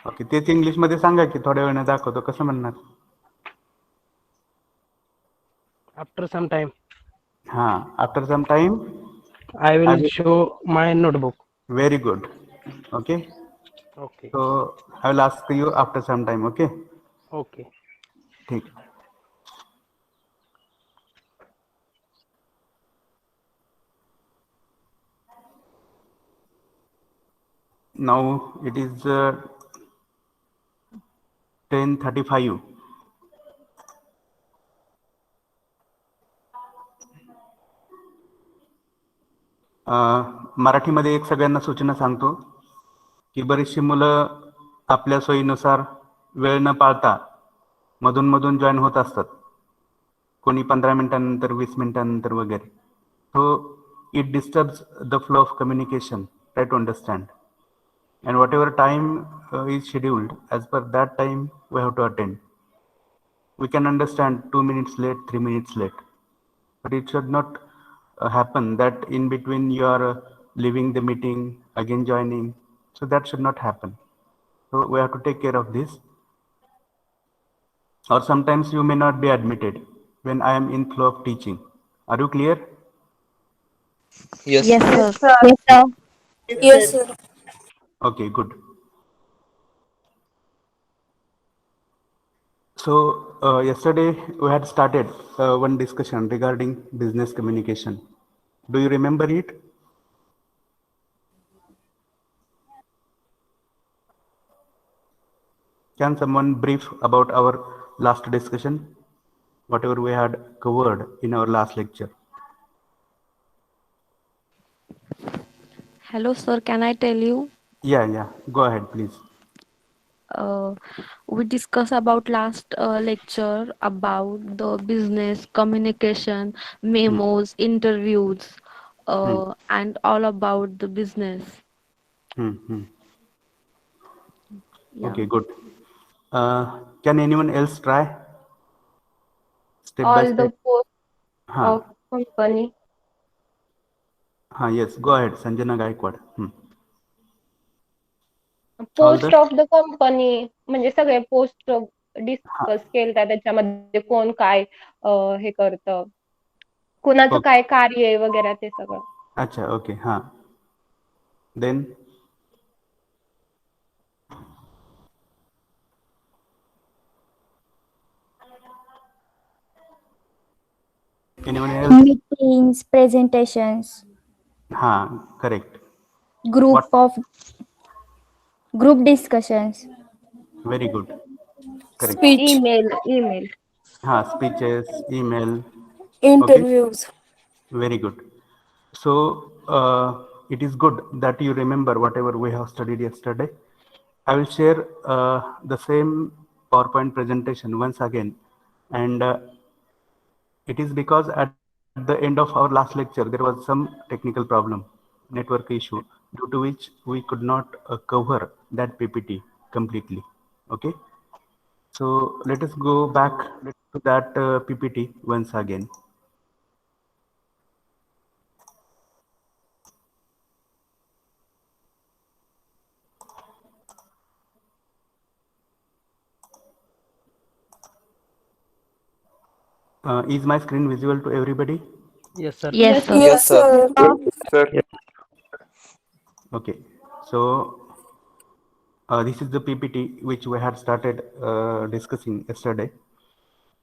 Okay, तेच इंग्लिशमध्ये सांगा की थोड्या वेळाने दाखवतो, कसं म्हणणार? After some time, हां, after some time I I will will. show my notebook. Very good. Okay, Okay. so I will ask you after some time. Okay, Okay. ठीक. Now it is 10:35. मराठीमध्ये एक सगळ्यांना सूचना सांगतो की बरीचशी मुलं आपल्या सोयीनुसार वेळ न पाळता मधून मधून जॉईन होत असतात, कोणी 15 मिनिटांनंतर, 20 मिनिटांनंतर वगैरे. So it disturbs the flow of communication. Try to understand, and whatever time is scheduled, as per that time we have to attend. We can understand 2 minutes late, 3 minutes late, but it should not happen that in between you are leaving the meeting, again joining. So that should not happen. So we have to take care of this. Or sometimes you may not be admitted when I am in flow of teaching. Are you clear? Yes, Yes, sir. sir. Yes, sir. Yes, sir. Yes, sir. Okay, good. So yesterday we had started one discussion regarding business communication. Do you remember it? Can someone brief about our last discussion, whatever we had covered in our last lecture? Hello, sir. Can I tell you? Yeah, go ahead, please. Uh, we discussed about last lecture about the business communication, Hmm. memos, interviews, Hmm. and all about the business. Hmm. Yeah. Okay, good. Can anyone else try step by All step? the posts Huh. of company. Yes, go ahead, Sanjana Gaikwad. All post the. Of the company म्हणजे सगळे post हाँ. Discuss केलता, त्याच्यामध्ये कोण काय हे करतं, कुणाचं Okay. काय कार्य आहे वगैरे ते सगळं. अच्छा, ओके. हाँ. Then anyone else? Meetings, presentations, हाँ, correct. group What? of group discussions, Very good. Correct. Email Speech, email हाँ, speeches, email. Okay. interviews. Very good. So it is good that you remember whatever we have studied yesterday. I will share the same PowerPoint presentation once again, and it is because at the end of our last lecture there was some technical problem, network issue, due to which we could not cover that PPT completely. Okay, so let us go back to that PPT once again. Is my screen visible to everybody? Yes, sir. Yes, Yes, sir. sir. Yes, sir. Sir. Yes. Okay, so this is the PPT which we had started discussing yesterday,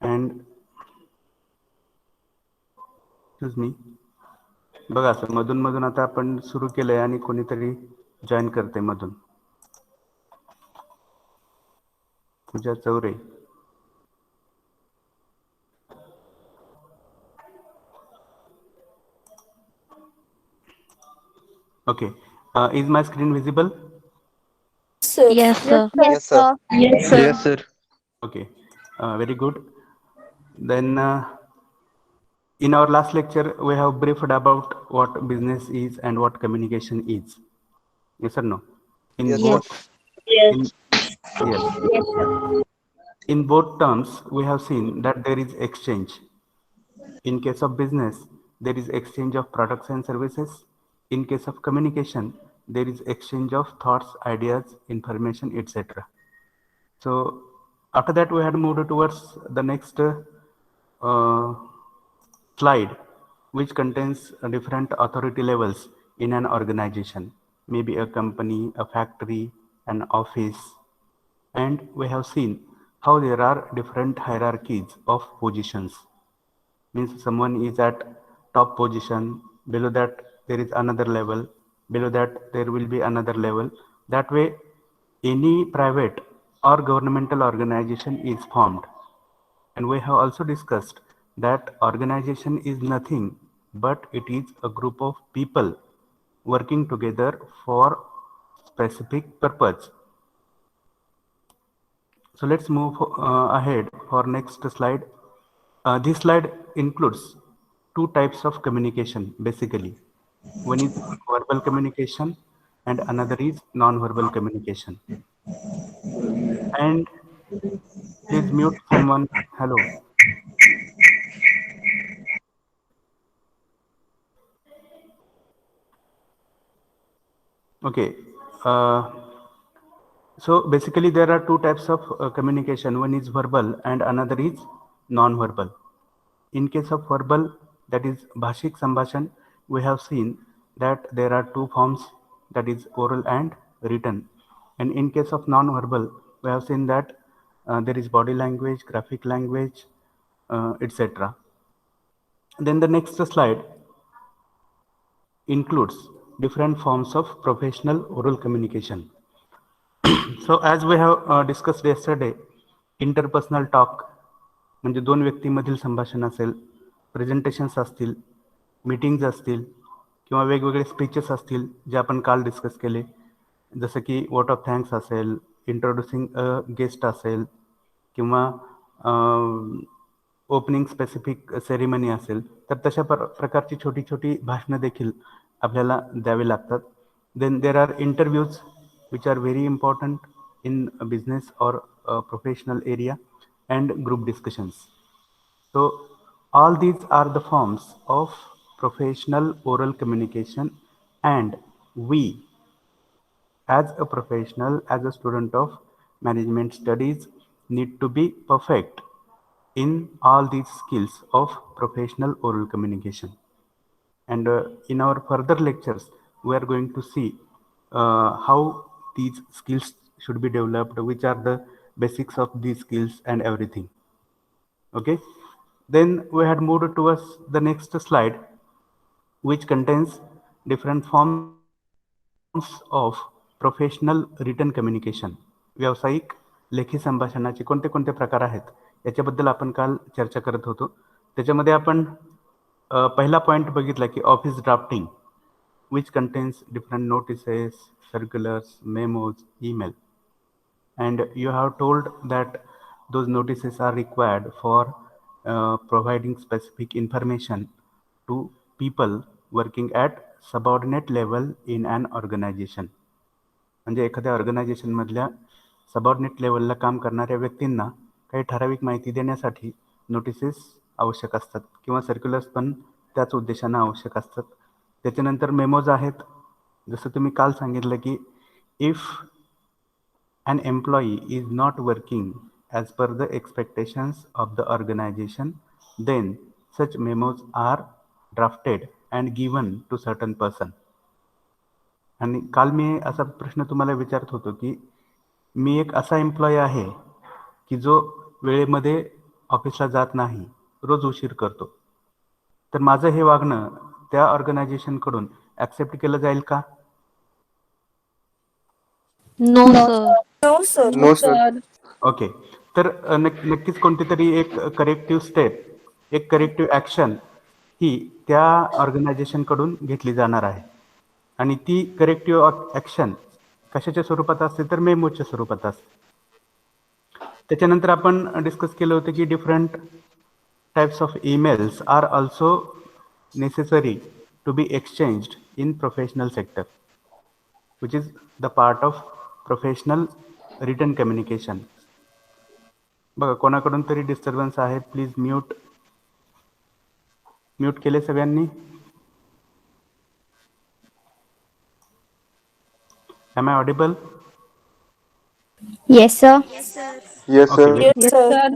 and excuse me, बघा sir, मधून मधून आता आपण सुरू केलंय आणि कोणीतरी join करते मधून. पूजा Chaure. Okay, is my screen visible? Sir. Yes, Yes, sir. sir. Yes, sir. Yes, sir. Yes, sir. Okay, very good. Then in our last lecture we have briefed about what business is and what communication is. Yes or no? In Yes, sir. both, Yes. in yes, Yes, sir. in both terms we have seen that there is exchange. In case of business, there is exchange of products and services. In case of communication, there is exchange of thoughts, ideas, information, etc. So after that we had moved towards the next slide, which contains different authority levels in an organization, maybe a company, a factory, an office. And we have seen how there are different hierarchies of positions. Means someone is at top position, below that there is another level, below that there will be another level. That way, any private or governmental organization is formed. And we have also discussed that organization is nothing but it is a group of people working together for specific purpose. So let's move ahead for next slide. This slide includes two types of communication basically. One is verbal communication and another is non-verbal communication. And please mute someone. Hello. Okay. So basically there are two types of communication. One is verbal and another is non-verbal. In case of verbal, that is Bhashik Sambhashan, we have seen that there are two forms, that is oral and written. And in case of non-verbal, we have seen that there is body language, graphic language, etc. Then the next slide includes different forms of professional oral communication. So as we have discussed yesterday, interpersonal talk म्हणजे दोन व्यक्तींमधील संभाषण असेल, presentations असतील, meetings असतील किंवा वेगवेगळे speeches असतील जे आपण काल डिस्कस केले, जसं की वोट ऑफ थँक्स असेल, इंट्रोड्युसिंग अ गेस्ट असेल किंवा ओपनिंग स्पेसिफिक सेरेमनी असेल, तर तशा प्रकारची छोटी छोटी भाषणं देखील आपल्याला द्यावी लागतात. Then there are interviews which are very important in a business or a professional area, and group discussions. So all these are the forms of professional oral communication, and we as a professional, as a student of management studies, need to be perfect in all these skills of professional oral communication. And in our further lectures, we are going to see how these skills should be developed, which are the basics of these skills and everything. Okay. Then we had moved towards the next slide, which contains different forms of professional written communication. व्यावसायिक लेखी संभाषणाचे कोणते कोणते प्रकार आहेत याच्याबद्दल आपण काल चर्चा करत होतो. त्याच्यामध्ये आपण पहिला पॉइंट बघितला की office drafting, which contains different notices, circulars, memos, email. And you have told that those notices are required for providing specific information to people working at subordinate level in an organization. म्हणजे एखाद्या organisation मधल्या subordinate लेवलला काम करणाऱ्या व्यक्तींना काही ठराविक माहिती देण्यासाठी नोटिसेस आवश्यक असतात किंवा सर्क्युलर्स पण त्याच उद्देशाने आवश्यक असतात. त्याच्यानंतर मेमोज आहेत. जसं तुम्ही काल सांगितलं की if an employee is not working as per the expectations of the organization, then such memos are drafted and given to certain person. आणि काल मी असा प्रश्न तुम्हाला विचारत होतो की मी एक असा एम्प्लॉई आहे की जो वेळेमध्ये ऑफिसला जात नाही, रोज उशीर करतो, तर माझं हे वागणं त्या ऑर्गनायझेशन कडून ऍक्सेप्ट केलं जाईल का? No, sir. No, sir. No, sir. Okay. तर नक्कीच कोणती तरी एक करेक्टिव्ह स्टेप, एक करेक्टिव्ह ऍक्शन ही त्या ऑर्गनायझेशन कडून घेतली जाणार आहे. आणि ती करेक्टिव्ह ऍक्शन कशाच्या स्वरूपात असते तर मेमोच्या स्वरूपात असते. त्याच्यानंतर आपण डिस्कस केलं होतं की different types of emails are also necessary to be exchanged in professional sector, which is the part of professional written communication. बघा कोणाकडून तरी डिस्टर्बन्स आहे, प्लीज म्यूट केले सगळ्यांनी. Am I audible? Yes, sir. Yes, Okay, sir. very, Yes, sir.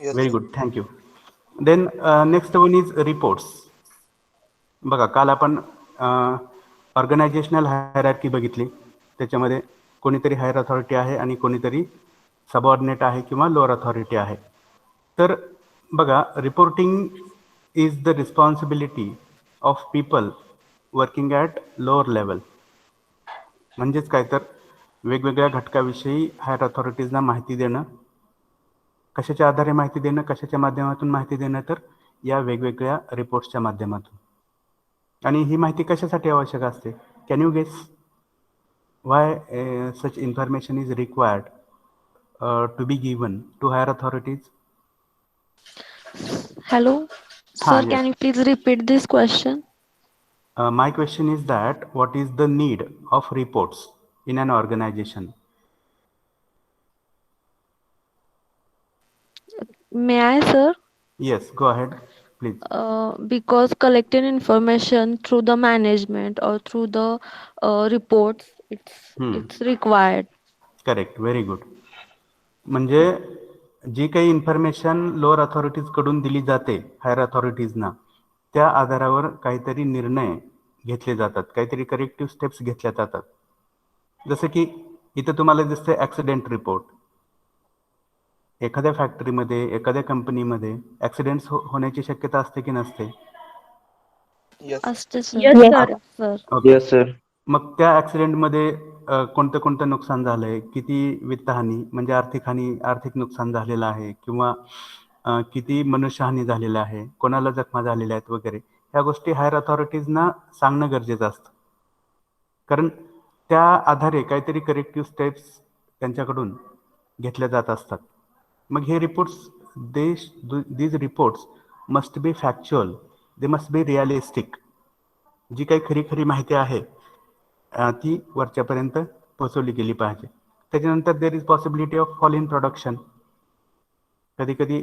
very good. Thank you. Then next one is reports. बघा, काल आपण organisational hierarchy बघितली. त्याच्यामध्ये कोणीतरी हायर अथॉरिटी आहे आणि कोणीतरी सबऑर्डिनेट आहे किंवा लोअर अथॉरिटी आहे. तर बघा, reporting is the responsibility of people working at lower level. म्हणजेच काय तर वेगवेगळ्या घटकाविषयी हायर अथॉरिटीजना माहिती देणं. कशाच्या आधारे माहिती देणं, कशाच्या माध्यमातून माहिती देणं, तर या वेगवेगळ्या रिपोर्ट्सच्या माध्यमातून. आणि ही माहिती कशासाठी आवश्यक असते? Can you guess why such information is required to be given to higher authorities? Hello, हाँ, sir. yes. Can you please repeat this question? My question is that what is the need of reports in an organization? May I, sir? Yes, go ahead, please. Because collecting information through the management or through the reports, it's required. Correct, very good. म्हणजे जी काही information lower अथॉरिटीजकडून दिली जाते higher अथॉरिटीजना, त्या आधारावर काहीतरी निर्णय घेतले जातात, काहीतरी करेक्टिव्ह स्टेप्स घेतल्या जातात. जसं की इथं तुम्हाला दिसतंय ॲक्सिडेंट रिपोर्ट. एखाद्या फॅक्टरीमध्ये, एखाद्या कंपनीमध्ये ॲक्सिडेंट्स होण्याची शक्यता असते की नसते? असते, sir. Yes, sir. Sir. Okay. Yes, sir. मग त्या ॲक्सिडेंटमध्ये कोणतं कोणतं नुकसान झालं आहे, किती वित्तहानी म्हणजे आर्थिक नुकसान झालेलं आहे, किंवा किती मनुष्यहानी झालेलं आहे, कोणाला जखमा झालेल्या आहेत वगैरे, ह्या गोष्टी हायर अथॉरिटीजना सांगणं गरजेचं असतं. कारण त्या आधारे काहीतरी करेक्टिव्ह स्टेप्स त्यांच्याकडून घेतल्या जात असतात. मग हे reports, these reports must be factual, they must be realistic. जी काही खरी खरी माहिती आहे ती वरच्यापर्यंत पोहोचवली गेली पाहिजे. त्याच्यानंतर there is possibility of fall in production. कधी कधी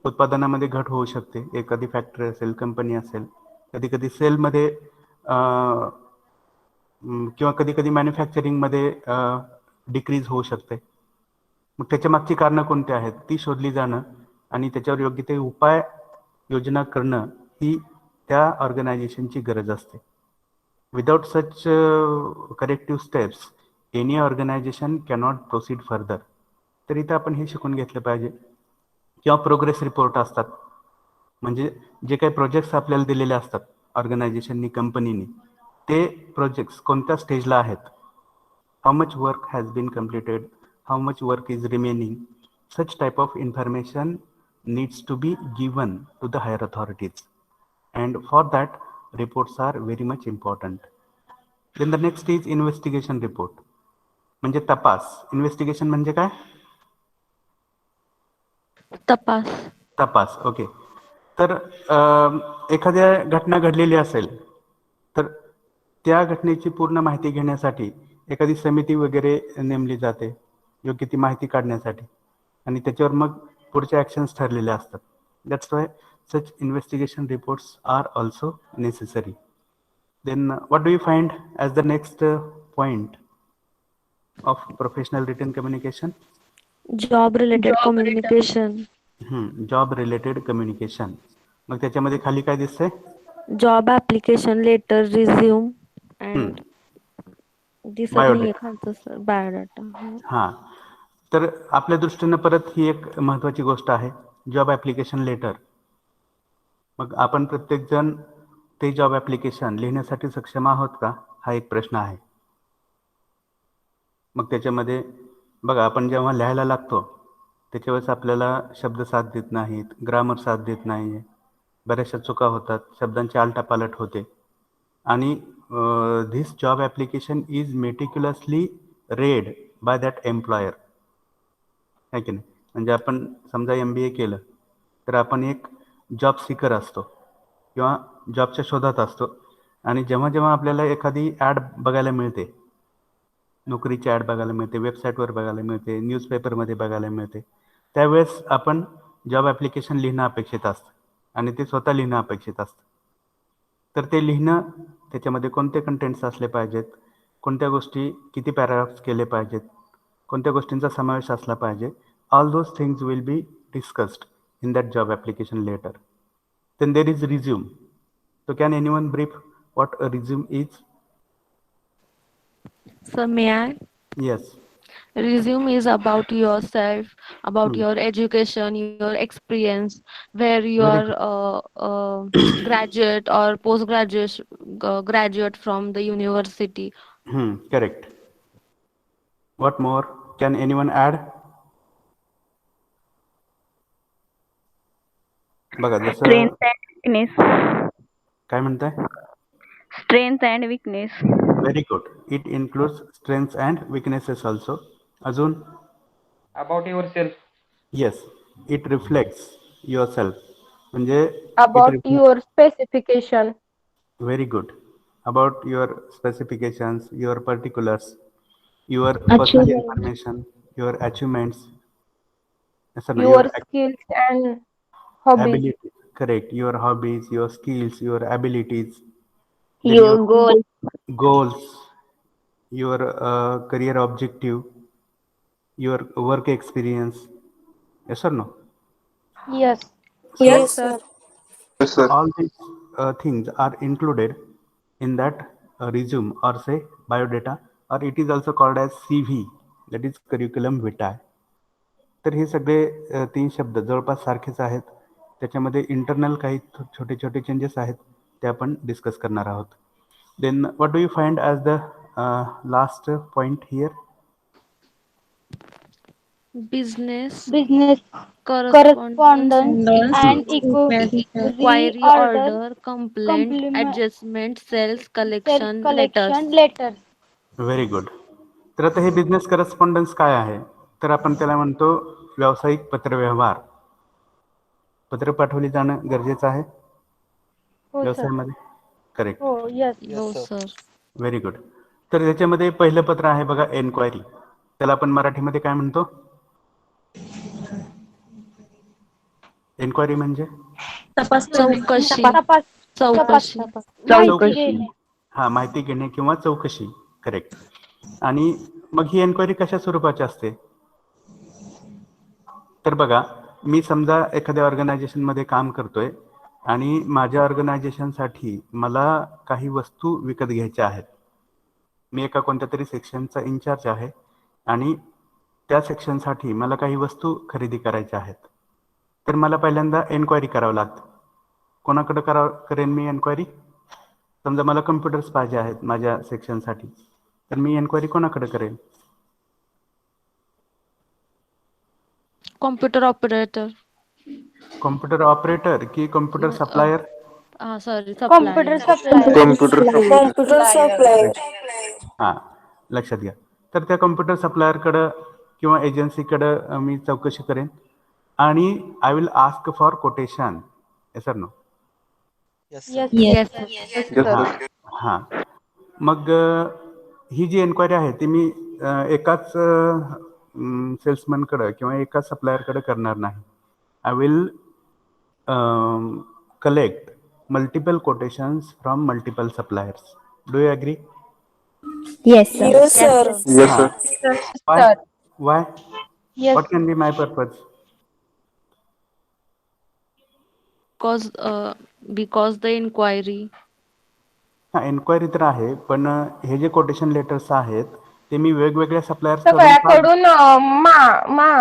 उत्पादनामध्ये घट होऊ शकते. एखादी फॅक्टरी असेल, कंपनी असेल, कधी कधी सेलमध्ये किंवा कधी कधी मॅन्युफॅक्चरिंगमध्ये डिक्रीज होऊ शकते. मग त्याच्या मागची कारणं कोणती आहेत ती शोधली जाणं आणि त्याच्यावर योग्य ते उपाय योजना करणं ही त्या ऑर्गनायझेशनची गरज असते. Without such corrective steps any organisation cannot proceed further. तर इथं आपण हे शिकून घेतलं पाहिजे. किंवा प्रोग्रेस रिपोर्ट असतात, म्हणजे जे काही प्रोजेक्ट्स आपल्याला दिलेले असतात ऑर्गनायझेशननी, कंपनीनी, ते प्रोजेक्ट्स कोणत्या स्टेजला आहेत, how much work has been completed, how much work is remaining, such type of information needs to be given to the higher authorities, and for that reports are very much important. Then the next is investigation report, म्हणजे तपास. Investigation म्हणजे काय? तपास. तपास. Okay. तर एखाद्या घटना घडलेली असेल तर त्या घटनेची पूर्ण माहिती घेण्यासाठी एखादी समिती वगैरे नेमली जाते योग्य ती माहिती काढण्यासाठी, आणि त्याच्यावर मग पुढच्या ॲक्शन्स ठरलेले असतात. That's why such investigation reports are also necessary. Then what do you find as the next point of professional written communication? Job related communication. Job related communication. मग त्याच्यामध्ये खाली काय दिसतंय? Job application letter, resume and दिसत नाहीये खालचं, sir, biodata. हां, तर आपल्या दृष्टीनं परत ही एक महत्त्वाची गोष्ट आहे, जॉब ॲप्लिकेशन लेटर. मग आपण प्रत्येकजण ते जॉब ॲप्लिकेशन लिहिण्यासाठी सक्षम आहोत का, हा एक प्रश्न आहे. मग त्याच्यामध्ये बघा, आपण जेव्हा लिहायला लागतो त्याच्या वेळेस आपल्याला शब्द साथ देत नाहीत, ग्रामर साथ देत नाही, बऱ्याचशा चुका होतात, शब्दांची आलटापालट होते. आणि this job application is meticulously read by that employer, आहे की नाही? म्हणजे आपण समजा MBA केलं तर आपण एक जॉब सीकर असतो किंवा जॉबच्या शोधात असतो, आणि जेव्हा जेव्हा आपल्याला एखादी ॲड बघायला मिळते, नोकरीची ॲड बघायला मिळते, वेबसाईटवर बघायला मिळते, न्यूजपेपरमध्ये बघायला मिळते, त्यावेळेस आपण जॉब ॲप्लिकेशन लिहिणं अपेक्षित असतं आणि ते स्वतः लिहिणं अपेक्षित असतं. तर ते लिहिणं, त्याच्यामध्ये कोणते कंटेंट्स असले पाहिजेत, कोणत्या गोष्टी किती पॅराग्राफ्स केले पाहिजेत, कोणत्या गोष्टींचा समावेश असला पाहिजे. All those things will be discussed in that job application letter. Then there is resume. So can anyone brief what a resume is? So may I? Yes. Resume is about yourself, about Hmm. your education, your experience, where you Very are graduate or postgraduate graduate from the university. Correct. What more? Can anyone add? बघा जसं Strength and weakness. काय म्हणताय? Strength and weakness. Very good. It includes strengths and weaknesses also. अजून? About yourself. Yes. It reflects yourself. म्हणजे About your specification. Very good. About your specifications, your particulars, your personal information, your achievements. Yes, sir, no, Your skills and hobbies. ability. Correct. Your hobbies, your skills, your abilities. Then Your goal. goals, your career objective, your work experience. Yes or no? Yes. Yes, sir. All these things are included in that resume or say biodata, or it is also called as CV, that is curriculum vitae. तर हे सगळे 3 शब्द जवळपास सारखेच आहेत. त्याच्यामध्ये internal काही छोटे छोटे चेंजेस आहेत ते आपण डिस्कस करणार आहोत. Then what do you find as the last point here? Business Correspondence and inquiry, order, complaint, adjustment, sales, collection, letters. letters. Very good. तर आता हे बिझनेस करस्पॉन्डन्स काय आहे? तर आपण त्याला म्हणतो व्यावसायिक पत्रव्यवहार. पत्र पाठवली जाणं गरजेचं आहे व्यवसायामध्ये. Correct. Oh, yes. No, sir. Very good. तर त्याच्यामध्ये पहिलं पत्र आहे बघा, एन्क्वायरी. त्याला आपण मराठीमध्ये काय म्हणतो? एन्क्वायरी म्हणजे चौकशी. हा, माहिती घेणे किंवा चौकशी. करेक्ट. आणि मग ही एन्क्वायरी कशा स्वरूपाची असते? तर बघा, मी समजा एखाद्या ऑर्गनायझेशनमध्ये काम करतोय आणि माझ्या ऑर्गनायझेशनसाठी मला काही वस्तू विकत घ्यायच्या आहेत. मी एका कोणत्या तरी सेक्शनचा इन्चार्ज आहे आणि त्या सेक्शनसाठी मला काही वस्तू खरेदी करायच्या आहेत. तर मला पहिल्यांदा एन्क्वायरी करावं लागतं. कोणाकडे करेन मी एन्क्वायरी? समजा मला कम्प्युटर्स पाहिजे आहेत माझ्या सेक्शनसाठी, तर मी एन्क्वायरी कोणाकडे करेन? Computer operator. कॉम्प्युटर ऑपरेटर की computer supplier? Sorry, Computer supplier. supplier. Computer supplier. हां, लक्षात घ्या. तर त्या कॉम्प्युटर सप्लायरकडं किंवा एजन्सीकडं मी चौकशी करेन आणि I will ask for quotation. Yes sir no? Yes, sir. हां. मग ही जी एन्क्वायरी आहे ती मी एकाच सेल्समॅनकडं किंवा एकाच सप्लायरकडे करणार नाही. I will collect multiple quotations from multiple suppliers. Do you agree? Yes, sir. Yes, sir. Why? Yes. What can be my purpose? Because the inquiry. हा, एन्क्वायरी तर आहे, पण हे जे कोटेशन लेटर्स आहेत ते मी वेगवेगळ्या सप्लायर्स सगळ्याकडून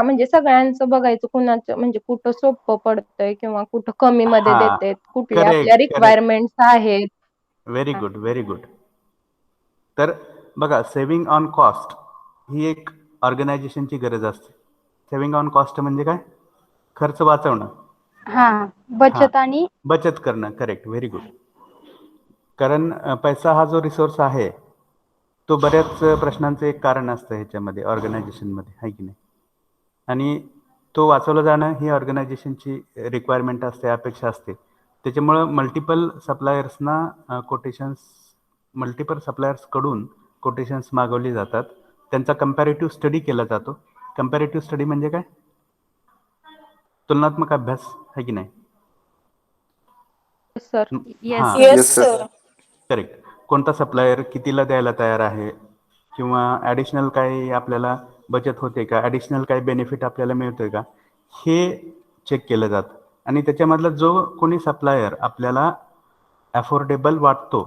म्हणजे सगळ्यांचं बघायचं, कुणाचं म्हणजे कुठं सोपं पडतंय किंवा कुठं कमी मध्ये देतात, कुठल्या आपल्या रिक्वायरमेंट्स आहेत. Very good, very good. तर बघा, सेव्हिंग ऑन कॉस्ट ही एक ऑर्गनायझेशनची गरज असते. सेव्हिंग ऑन कॉस्ट म्हणजे काय? खर्च वाचवणं. हा, बचत आणि बचत करणं. Correct, very good. कारण पैसा हा जो रिसोर्स आहे तो बऱ्याच प्रश्नांचं एक कारण असतं ह्याच्यामध्ये, ऑर्गनायझेशनमध्ये, आहे की नाही? आणि तो वाचवलं जाणं ही ऑर्गनायझेशनची रिक्वायरमेंट असते, अपेक्षा असते. त्याच्यामुळं मल्टिपल सप्लायर्सकडून कोटेशन्स मागवली जातात. त्यांचा कंपॅरेटिव्ह स्टडी केला जातो. कंपॅरेटिव्ह स्टडी म्हणजे काय? तुलनात्मक अभ्यास, आहे की नाही? Sir. Yes. Yes, sir. Correct. कोणता सप्लायर कितीला द्यायला तयार आहे, किंवा ॲडिशनल काही आपल्याला बचत होते का, ॲडिशनल काही बेनिफिट आपल्याला मिळतोय का, हे चेक केलं जातं. आणि त्याच्यामधला जो कोणी सप्लायर आपल्याला अफोर्डेबल वाटतो,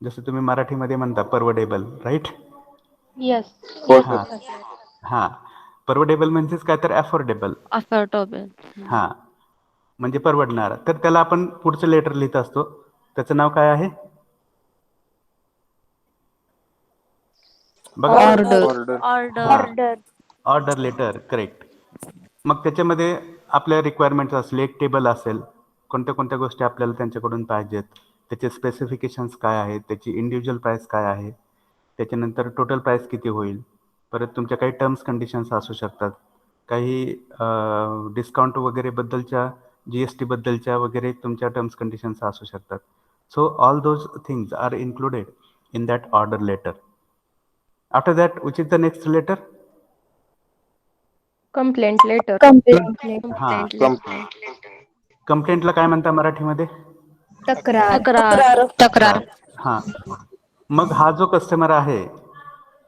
जसं तुम्ही मराठीमध्ये म्हणता परवडेबल, राईट? येस. हां हां, परवडेबल म्हणजेच काय तर अफोर्डेबल. Affordable. हां, म्हणजे परवडणार. तर त्याला आपण पुढचं लेटर लिहित असतो. त्याचं नाव काय आहे? बघा, Order. Order letter, correct. मग त्याच्यामध्ये आपल्या रिक्वायरमेंट्स असेल, एक टेबल असेल, कोणत्या कोणत्या गोष्टी आपल्याला त्यांच्याकडून पाहिजेत, त्याचे स्पेसिफिकेशन्स काय आहेत, त्याची इंडिव्हिज्युअल प्राईस काय आहे, त्याच्यानंतर टोटल प्राईस किती होईल, परत तुमच्या काही टर्म्स कंडिशन्स असू शकतात, काही डिस्काउंट वगैरे बद्दलच्या, GST बद्दलच्या वगैरे तुमच्या टर्म्स कंडिशन्स असू शकतात. So all those things are included in that order letter. After that, which is the next letter? Complaint letter. हां, Complaint letter. कंप्लेंटला काय म्हणता मराठीमध्ये? तक्रार. तक्रार. हां, मग हा जो कस्टमर आहे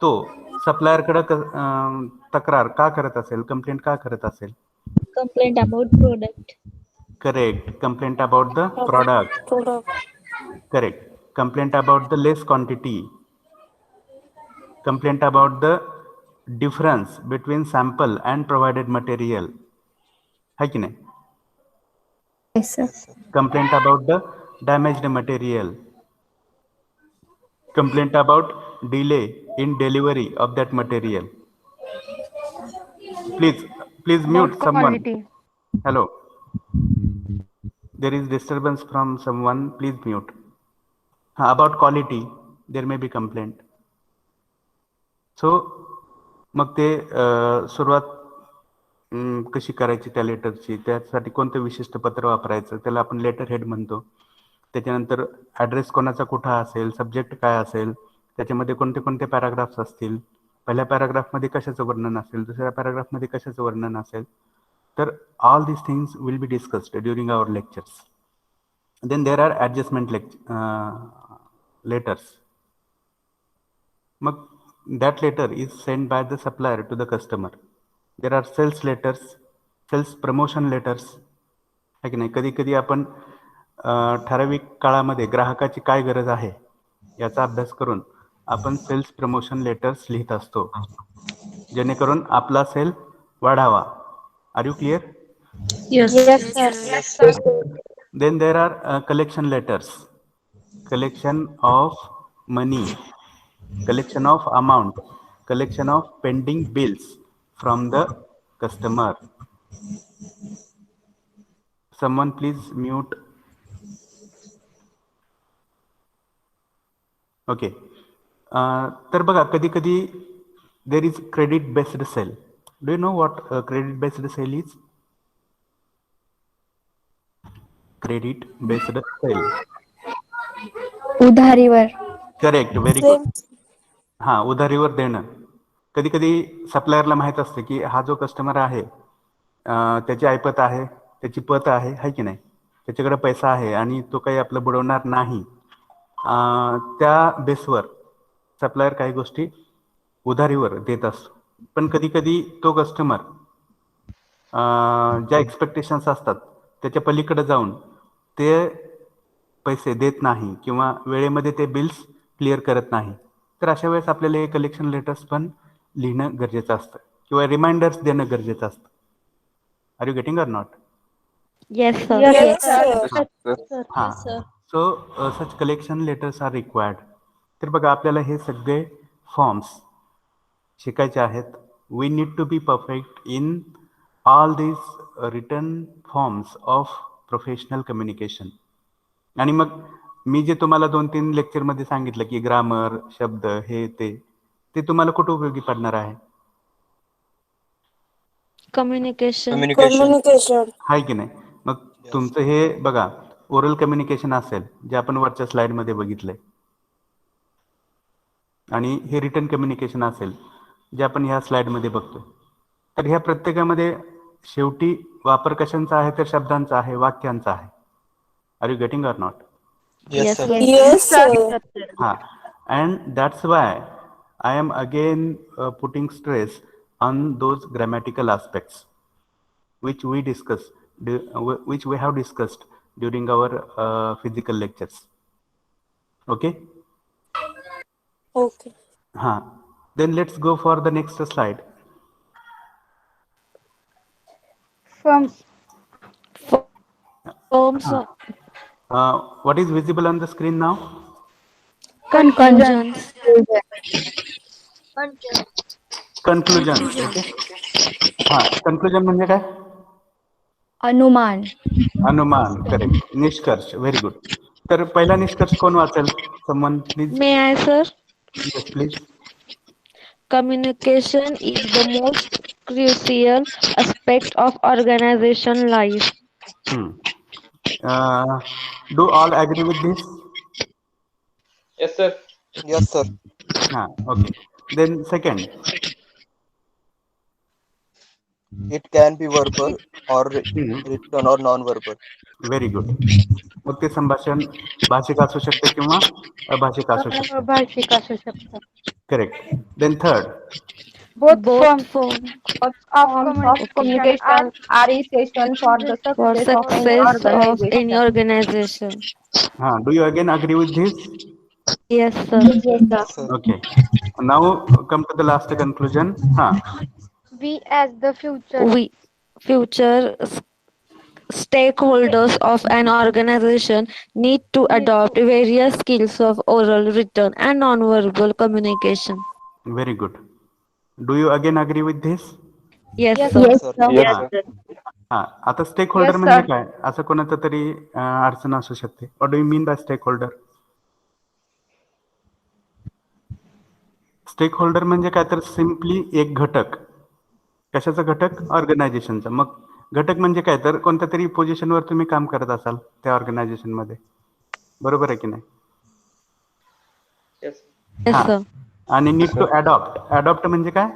तो सप्लायरकडे तक्रार का करत असेल, कंप्लेंट का करत असेल? Complaint about product. Correct. Complaint about the product. Correct. Complaint about the less quantity. Complaint about the difference between sample and provided material, है की नाही? Yes sir. Complaint about the damaged material. Complaint about delay in delivery of that material. Please mute someone. Quality. Hello. There is disturbance from someone. Please mute. About quality, there may be complaint. So, मग ते सुरुवात कशी करायची त्या लेटरची, त्यासाठी कोणतं विशिष्ट पत्र वापरायचं, त्याला आपण लेटर हेड म्हणतो. त्याच्यानंतर ॲड्रेस कोणाचा कुठं असेल, सब्जेक्ट काय असेल, त्याच्यामध्ये कोणते कोणते पॅराग्राफ्स असतील, पहिल्या पॅराग्राफमध्ये कशाचं वर्णन असेल, दुसऱ्या पॅराग्राफमध्ये कशाचं वर्णन असेल. तर all these things will be discussed during our lectures. Then there are adjustment letters. मग that letter is sent by the supplier to the customer. There are sales letters, sales promotion letters, है की नाही? कधी कधी आपण ठराविक काळामध्ये ग्राहकाची काय गरज आहे याचा अभ्यास करून आपण सेल्स प्रमोशन लेटर्स लिहित असतो, जेणेकरून आपला सेल वाढावा. Are you clear? Yes sir. Then there are collection letters, collection of money, collection of amount, collection of pending bills from the customer. Someone please mute. Okay. तर बघा, कधी कधी there is credit based sale. Do you know what credit based sale is? Credit based sale. उधारीवर. Correct, very good. हां, उधारीवर देणं. कधी कधी सप्लायरला माहीत असतं की हा जो कस्टमर आहे त्याची ऐपत आहे, त्याची पत आहे, है की नाही, त्याच्याकडे पैसा आहे आणि तो काही आपलं बुडवणार नाही. त्या बेसवर सप्लायर काही गोष्टी उधारीवर देत असतो. पण कधी कधी तो कस्टमर ज्या एक्सपेक्टेशन्स असतात त्याच्या पलीकडे जाऊन ते पैसे देत नाही किंवा वेळेमध्ये ते बिल्स क्लिअर करत नाही. तर अशा वेळेस आपल्याला हे कलेक्शन लेटर्स पण लिहिणं गरजेचं असतं किंवा रिमाइंडर्स देणं गरजेचं असतं. Are you getting or not? Yes, sir. Yes, sir. हां, so such collection letters are required. तर बघा, आपल्याला हे सगळे फॉर्म्स शिकायचे आहेत. We need to be perfect in all these written forms of professional communication. आणि मग मी जे तुम्हाला 2-3 लेक्चरमध्ये सांगितलं की ग्रामर, शब्द, हे ते तुम्हाला कुठं उपयोगी पडणार आहे? Communication. Communication. आहे की नाही? मग तुमचं हे बघा, ओरल कम्युनिकेशन असेल जे आपण वरच्या स्लाइडमध्ये बघितलंय, आणि हे रिटन कम्युनिकेशन असेल जे आपण ह्या स्लाइडमध्ये बघतोय. तर ह्या प्रत्येकामध्ये शेवटी वापर कशांचा आहे? तर शब्दांचा आहे, वाक्यांचा आहे. Are you getting or not? Yes, sir. Yes, sir. हां, and that's why I am again putting stress on those grammatical aspects which we which we have discussed during our physical lectures. Okay. Okay. Then let's go for the next slide. Forms. Forms. What is visible on the screen now? Conclusions. Conclusion. Okay. Conclusion म्हणजे काय? अनुमान. अनुमान. Correct. निष्कर्ष. Very good. तर पहिला निष्कर्ष कोण वाचेल? Someone please. May I, sir? Yes, please. Communication is the most crucial aspect of organization life. Do all agree with this? Yes, sir. Yes, sir. Okay. Then second. It can be verbal or written or non-verbal. Very good. मग ते संभाषण भाषिक असू शकते किंवा अभाषिक असू शकते. भाषिक असू शकतं. Correct. Then third. Both Both forms forms of communication are essential for the for success of any success of any organization. organization. Do you again agree with this? Yes, sir. Yes, sir. Okay. Now come to the last conclusion. We as the future. We future stakeholders of an organization need to adopt various skills of oral, written, and non-verbal communication. Very good. Do you again agree with this? Yes, Yes, sir. Yes, sir. Yes, sir. आता stake holder Yes, म्हणजे sir. काय? असं कोणाचं तरी अडचण असू शकते. What do you mean by stakeholder? Stakeholder म्हणजे काय तर सिम्पली एक घटक. कशाचा घटक? ऑर्गनायझेशनचा. मग घटक म्हणजे काय तर कोणत्या तरी पोझिशनवर तुम्ही काम करत असाल त्या ऑर्गनायझेशन मध्ये. बरोबर आहे की नाही? Yes. Yes, sir. आणि नीड टू अडॉप्ट म्हणजे काय?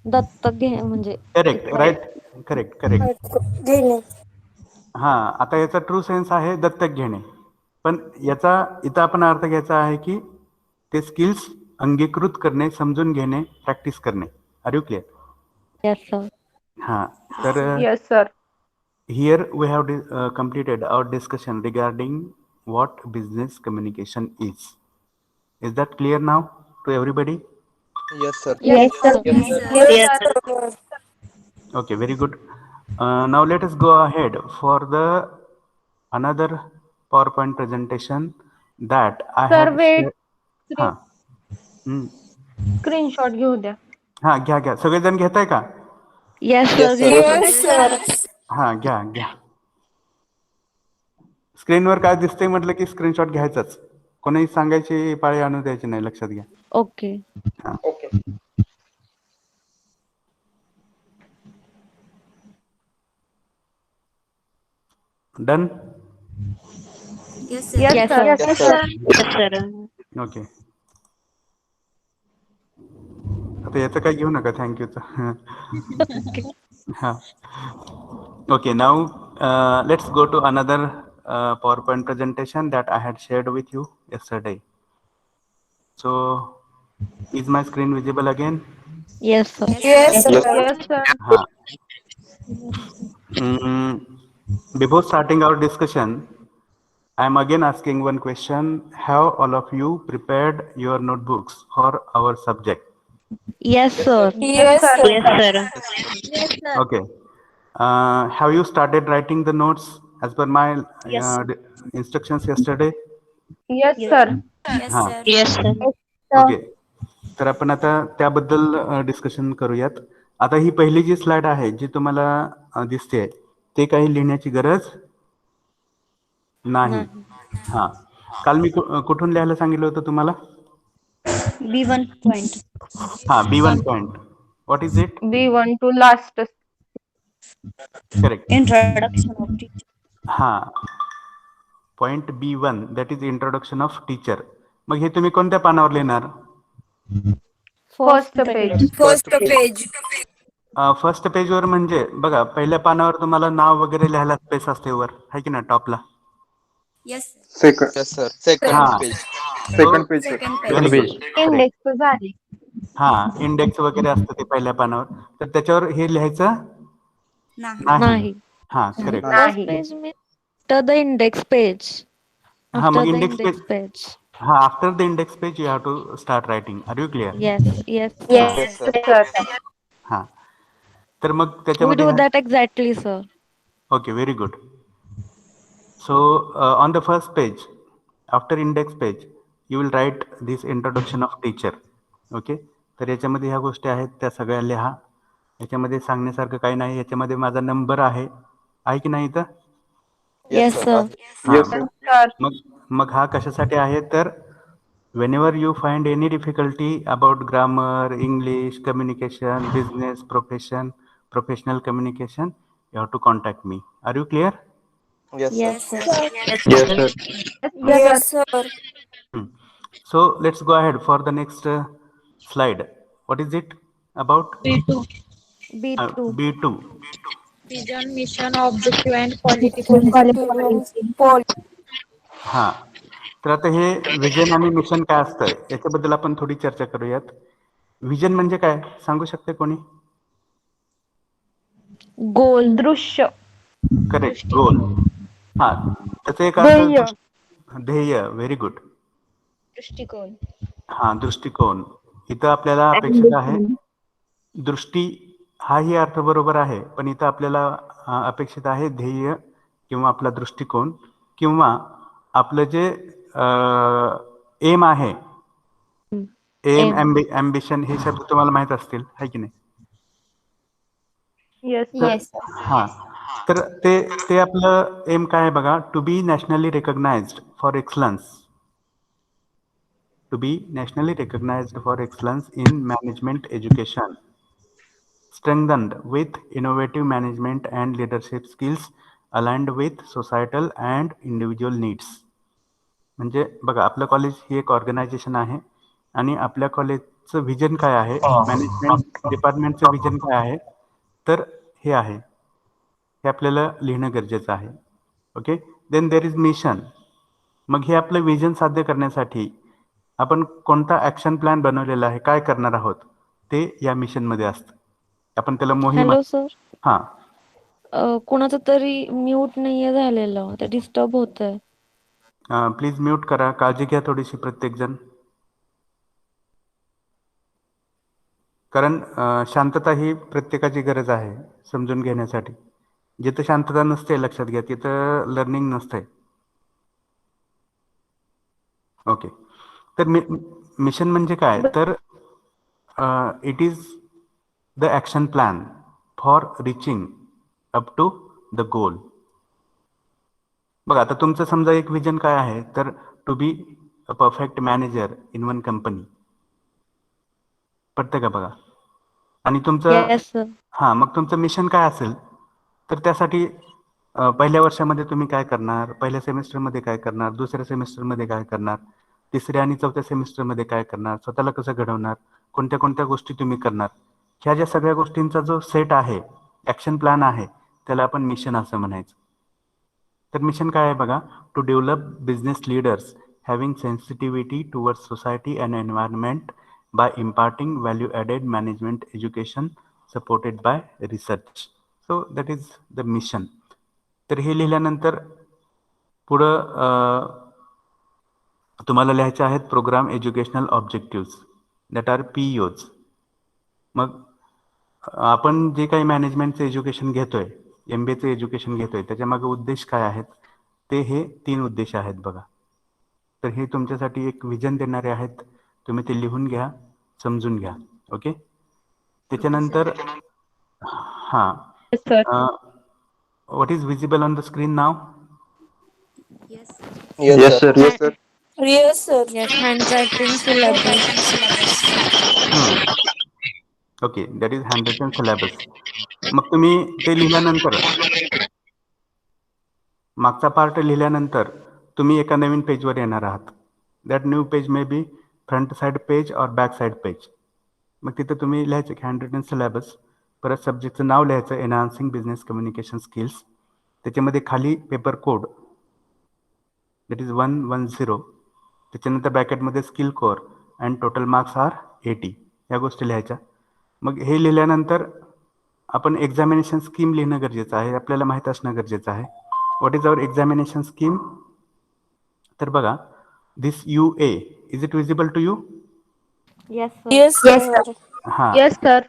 दत्तक घे म्हणजे करेक्ट. राईट. करेक्ट. घेणे. आता याचा ट्रू सेन्स आहे दत्तक घेणे. पण याचा इथं आपण अर्थ घ्यायचा आहे की ते स्किल्स अंगीकृत करणे, समजून घेणे, प्रॅक्टिस करणे. Are you clear? Yes, sir. तर Yes, sir. here we have completed our discussion regarding what business communication is. Is that clear now to everybody? Yes, sir. Yes, sir. Yes, sir. Okay, very good. Now let us go ahead for the another PowerPoint presentation that I Sir, have wait. screenshot घेऊ द्या. घ्या. सगळेजण घेताय का? Yes, sir. Yes, sir. Yes, sir. घ्या. स्क्रीनवर काय दिसतंय म्हटलं की स्क्रीनशॉट घ्यायचाच. कोणीही सांगायची पाळी आणू द्यायची नाही. लक्षात घ्या. Okay. Okay. Done. Yes, Yes, sir. sir. Yes, sir. Yes, sir. Okay. आता याचं काय घेऊ नका थँक्यूचं. Okay, now let's go to another PowerPoint presentation that I had shared with you yesterday. So, is my screen visible again? Yes, sir. Yes, sir. Yes, sir. Before starting our discussion, I am again asking one question. Have all of you prepared your notebooks for our subject? Yes, sir. Yes, sir. Yes, sir. Okay. Have you started writing the notes as per my instructions yesterday? Yes, sir. Yes, sir. Okay. तर आपण आता त्याबद्दल discussion करूयात. आता ही पहिली जी slide आहे जी तुम्हाला दिसते ते काही लिहिण्याची गरज नाही. काल मी कुठून लिहायला सांगितलं होतं तुम्हाला? B1 point. B1 point. What is it? B1 to last. Correct. Introduction of teacher. Point B1 that is introduction of teacher. मग हे तुम्ही कोणत्या पानावर लिहिणार? First page. First page. First पेजवर म्हणजे बघा पहिल्या पानावर तुम्हाला नाव वगैरे लिहायला स्पेस असते वर, आहे की ना टॉपला? Yes. Second. Yes, sir. Second हा page. Second page, sir. Second very page. Good. Index झाली. हा इंडेक्स वगैरे असतं ते पहिल्या पानावर, तर त्याच्यावर हे लिहायचं Nahi. नाही. नाही. हा करेक्ट. First नाही. page means after the index page. हा After मग the index index page, page. हा after the index page you have to start writing. Are you clear? Yes, yes, हा Yes, sir. Yes, sir. sir. Sir. हा. तर मग We त्याच्यामध्ये do that exactly, sir. Okay very good. So on the first page after index page you will write this introduction of teacher. Okay, तर याच्यामध्ये ह्या गोष्टी आहेत त्या सगळ्या लिहा. याच्यामध्ये सांगण्यासारखं काही नाही. याच्यामध्ये माझा नंबर आहे की नाही इथं? Yes, Yes, sir. sir. Yes, sir. Sir. मग मग हा कशासाठी आहे तर whenever you find any difficulty about grammar, English, communication, business, professional communication, you have to contact me. Are you clear? Yes, sir. Yes, sir. Yes, sir. Yes, sir. Hmm. So let's go ahead for the next slide. What is it about? B2. B2. Vision, mission, objective and quality Paul. हा, तर आता हे vision आणि mission काय असतं याच्याबद्दल आपण थोडी चर्चा करूयात. विजन म्हणजे काय सांगू शकते कोणी? Goal. दृश्य. करेक्ट, गोल. हा, त्याचा एक ध्येय. अर्थ ध्येय. Very good. दृष्टिकोन. हा, दृष्टिकोन. इथं आपल्याला अपेक्षित आहे दृष्टी, हाही अर्थ बरोबर आहे, पण इथं आपल्याला अपेक्षित आहे ध्येय किंवा आपला दृष्टिकोन किंवा आपलं जे एम आहे, एम, Aim. ॲम्बिशन, हे शब्द तुम्हाला माहित असतील, आहे की नाही? येस तर सर. Yes. हा, तर ते आपलं एम काय आहे बघा. To be nationally recognised for excellence. To be nationally recognized for excellence in management education, strengthened with innovative management and leadership skills aligned with societal and individual needs. म्हणजे बघा, आपलं कॉलेज ही एक ऑर्गनायझेशन आहे आणि आपल्या कॉलेजचं व्हिजन काय आहे, मॅनेजमेंट डिपार्टमेंटचं व्हिजन काय आहे, तर हे आहे, हे आपल्याला लिहिणं गरजेचं आहे. Okay, then there is mission. मग हे आपलं व्हिजन साध्य करण्यासाठी आपण कोणता ॲक्शन प्लॅन बनवलेला आहे, काय करणार आहोत, ते या मिशनमध्ये असतं. आपण त्याला मोहीम. Hello sir. हां, कोणाचं तरी म्यूट नाहीये झालेलं, ते डिस्टर्ब होत आहे. प्लीज म्यूट करा. काळजी घ्या थोडीशी प्रत्येकजण, कारण शांतता ही प्रत्येकाची गरज आहे समजून घेण्यासाठी. जिथं शांतता नसते, लक्षात घ्या, तिथं लर्निंग नसते. ओके, तर मिशन म्हणजे काय तर it is the action plan for reaching up to the goal. बघा, आता तुमचं समजा एक विजन काय आहे तर to be a perfect manager in one company. पटतं का बघा? आणि तुमचं Yes, sir. हां, मग तुमचं मिशन काय असेल तर त्यासाठी पहिल्या वर्षामध्ये तुम्ही काय करणार, पहिल्या सेमिस्टरमध्ये काय करणार, दुसऱ्या सेमिस्टरमध्ये काय करणार, तिसऱ्या आणि चौथ्या सेमिस्टरमध्ये काय करणार, स्वतःला कसं घडवणार, कोणत्या कोणत्या गोष्टी तुम्ही करणार, ह्या ज्या सगळ्या गोष्टींचा जो सेट आहे, ॲक्शन प्लॅन आहे, त्याला आपण मिशन असं म्हणायचं. तर मिशन काय आहे बघा. To develop business leaders having sensitivity towards society and environment by imparting value-added management education supported by research. So that is the mission. तर हे लिहिल्यानंतर पुढं तुम्हाला लिहायचे आहेत programme educational objectives, that are PEOs. मग आपण जे काही मॅनेजमेंटचं एज्युकेशन घेतोय, MBAचं एज्युकेशन घेतोय, त्याच्यामागे उद्देश काय आहेत, ते हे 3 उद्देश आहेत बघा. तर हे तुमच्यासाठी एक विजन देणारे आहेत. तुम्ही ते लिहून घ्या, समजून घ्या. ओके, त्याच्यानंतर हां, sir. What is visible on the screen now? Yes. Yes, Yes, sir. sir. Yes, sir. Yes, handwriting syllabus. Okay, that is handwritten syllabus. मग तुम्ही ते लिहिल्यानंतर, मागचा पार्ट लिहिल्यानंतर तुम्ही एका नवीन पेजवर येणार आहात. That new page may be front side page और बॅक साईड पेज. मग तिथं तुम्ही लिहायचं की हँडरिटन सिलेबस, परत सब्जेक्टचं नाव लिहायचं एनहान्सिंग बिझनेस कम्युनिकेशन स्किल्स, त्याच्यामध्ये खाली पेपर कोड दॅट इज 110. त्याच्यानंतर ब्रॅकेटमध्ये skill core and total marks are 80. या गोष्टी लिहायच्या. मग हे लिहिल्यानंतर आपण एक्झामिनेशन स्कीम लिहिणं गरजेचं आहे, आपल्याला माहीत असणं गरजेचं आहे. What is our examination scheme? तर बघा, this UA, is it visible to you? Yes, sir. Yes, sir. हां, yes sir.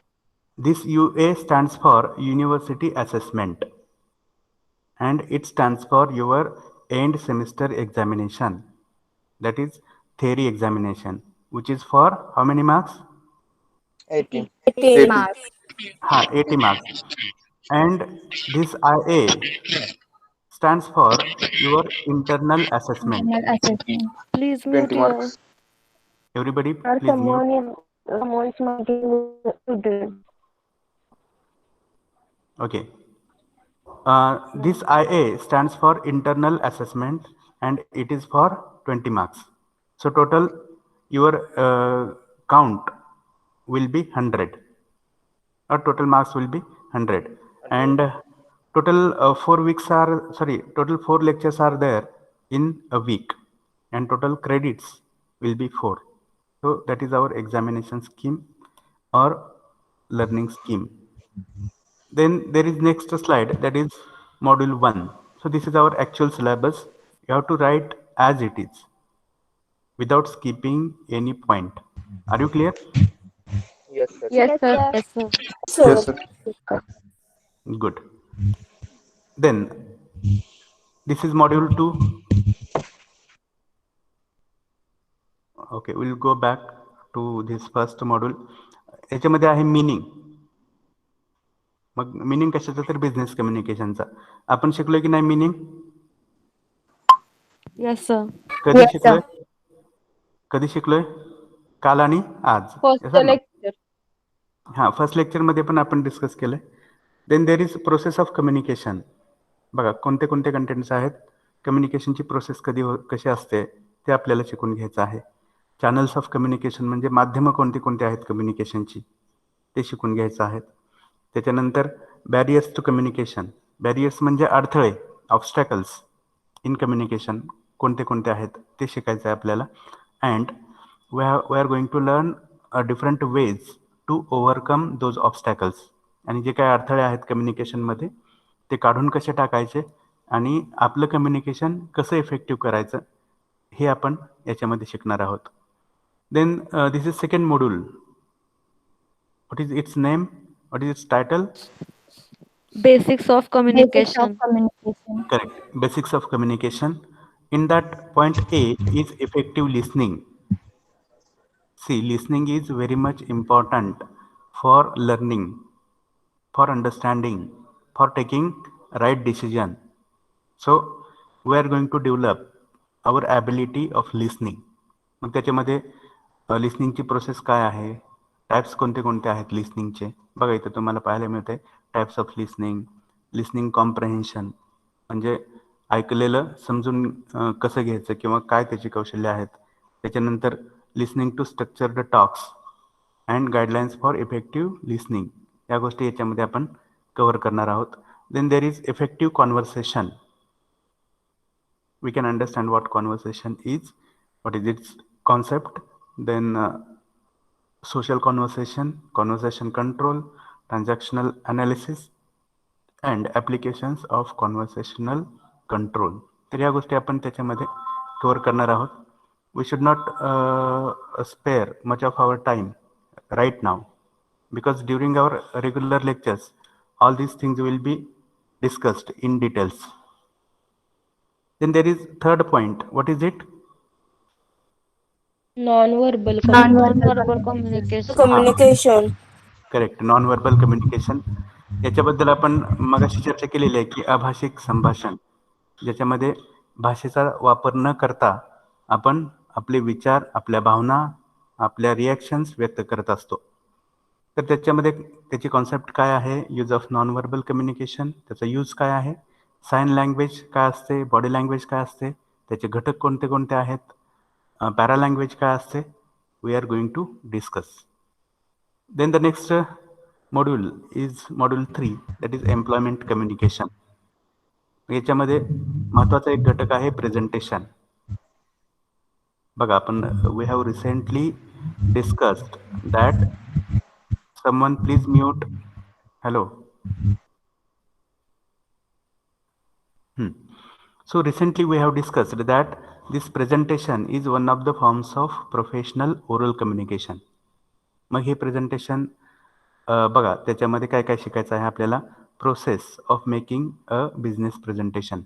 this UA stands for University Assessment and it stands for your end semester examination, that is theory examination, which is for how many marks? 80. 80 80. marks. 80 marks. And this IA stands for your internal assessment. Please 20 mute here. marks. Everybody please mute. Okay. This IA stands for internal assessment and it is for 20 marks. So total your count will be 100, or total marks will be 100. And total 4 lectures are there in a week and total credits will be 4. So that is our examination scheme or learning scheme. Then there is next slide, that is module 1. So this is our actual syllabus. You have to write as it is without skipping any point. Are you clear? Yes, sir. Yes sir. Yes, sir. Sir. Yes, sir. Good. Then this is module 2. Okay, we'll go back to this first module. याच्यामध्ये आहे meaning. मग meaning कशाचं? तर business कम्युनिकेशनचा. आपण शिकलोय की नाही meaning? Yes, sir. कधी Yes, शिकलोय? कधी शिकलोय? काल आणि आज. First Yes or no? Lecture. हां, फर्स्ट लेक्चरमध्ये पण आपण डिस्कस केलंय. Then there is process of communication. बघा कोणते कोणते कंटेंट्स आहेत, कम्युनिकेशनची प्रोसेस कशी असते ते आपल्याला शिकून घ्यायचं आहे. चॅनल्स ऑफ कम्युनिकेशन म्हणजे माध्यमं कोणती कोणती आहेत कम्युनिकेशनची ते शिकून घ्यायचं आहेत. त्याच्यानंतर बॅरियर्स टू कम्युनिकेशन. बॅरियर्स म्हणजे अडथळे, ऑब्स्टॅकल्स इन कम्युनिकेशन कोणते कोणते आहेत ते शिकायचं आहे आपल्याला. And we are going to learn different ways to overcome those obstacles. आणि जे काही अडथळे आहेत कम्युनिकेशनमध्ये ते काढून कसे टाकायचे आणि आपलं कम्युनिकेशन कसं इफेक्टिव्ह करायचं हे आपण याच्यामध्ये शिकणार आहोत. Then this is second module. What is its name? What is its title? Basics of communication. Correct. Basics of communication. In that, point A is effective listening. See, listening is very much important for learning, for understanding, for taking right decision. So we are going to develop our ability of listening. मग त्याच्यामध्ये लिस्निंगची process काय आहे, types कोणते कोणते आहेत लिस्निंगचे बघा इथं तुम्हाला पाहायला मिळते. टाईप्स ऑफ लिस्निंग, लिस्निंग कॉम्प्रेहेन्शन म्हणजे ऐकलेलं समजून कसं घ्यायचं किंवा काय त्याची कौशल्य आहेत. त्याच्यानंतर listening to structured talks and guidelines for effective listening, या गोष्टी याच्यामध्ये आपण कव्हर करणार आहोत. Then there is effective conversation. we can understand what conversation is, what is its concept. Then social conversation, conversation control, transactional analysis and applications of conversational control. तर या गोष्टी आपण त्याच्यामध्ये कव्हर करणार आहोत. We should not spare much of our time right now because during our regular lectures all these things will be discussed in details. Then there is third point. What is it? Non-verbal Non-verbal communication. Communication. Correct. Non verbal communication. याच्याबद्दल आपण मगाशी चर्चा केलेली आहे की अभाषिक संभाषण, ज्याच्यामध्ये भाषेचा वापर न करता आपण आपले विचार, आपल्या भावना, आपल्या रिॲक्शन्स व्यक्त करत असतो. तर त्याच्यामध्ये त्याची कॉन्सेप्ट काय आहे, use of non verbal communication, त्याचा यूज काय आहे, साइन लँग्वेज काय असते, बॉडी लँग्वेज काय असते, त्याचे घटक कोणते कोणते आहेत, पॅरा लँग्वेज काय असते, we are going to discuss. Then the next module is module 3, that is employment communication. याच्यामध्ये महत्त्वाचा एक घटक आहे प्रेझेंटेशन. बघा आपण we have recently discussed that someone please mute. Hello. So recently we have discussed that this presentation is one of the forms of professional oral communication. मग हे presentation बघा त्याच्यामध्ये काय काय शिकायचं आहे आपल्याला. Process of making a business presentation,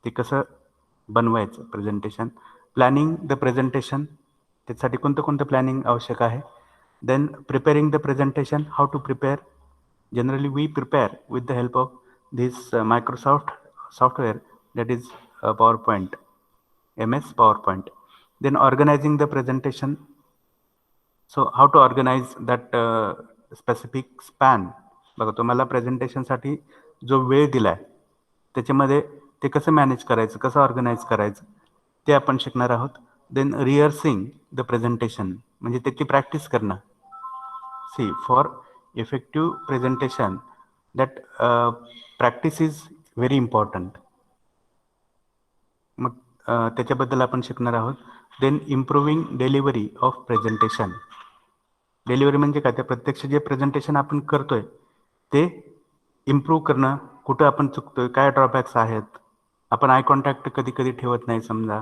ते कसं बनवायचं प्रेझेंटेशन. प्लॅनिंग द प्रेझेंटेशन, त्याच्यासाठी कोणतं कोणतं प्लॅनिंग आवश्यक आहे. Then preparing the presentation, how to prepare. Generally we prepare with the help of this Microsoft software, that is PowerPoint, MS PowerPoint. Then organizing the presentation, so how to organize that specific span. बघा तुम्हाला प्रेझेंटेशनसाठी जो वेळ दिलाय त्याच्यामध्ये ते कसं manage करायचं, कसं ऑर्गनाईज करायचं ते आपण शिकणार आहोत. देन रिहर्सिंग द प्रेझेंटेशन, म्हणजे त्याची प्रॅक्टिस करणं. See, for effective presentation, that practice is very important. मग त्याच्याबद्दल आपण शिकणार आहोत. Then improving delivery of presentation. Delivery म्हणजे काय, ते प्रत्यक्ष जे प्रेझेंटेशन आपण करतोय ते इम्प्रूव्ह करणं. कुठं आपण चुकतोय, काय ड्रॉबॅक्स आहेत. आपण आय कॉन्टॅक्ट कधी कधी ठेवत नाही समजा,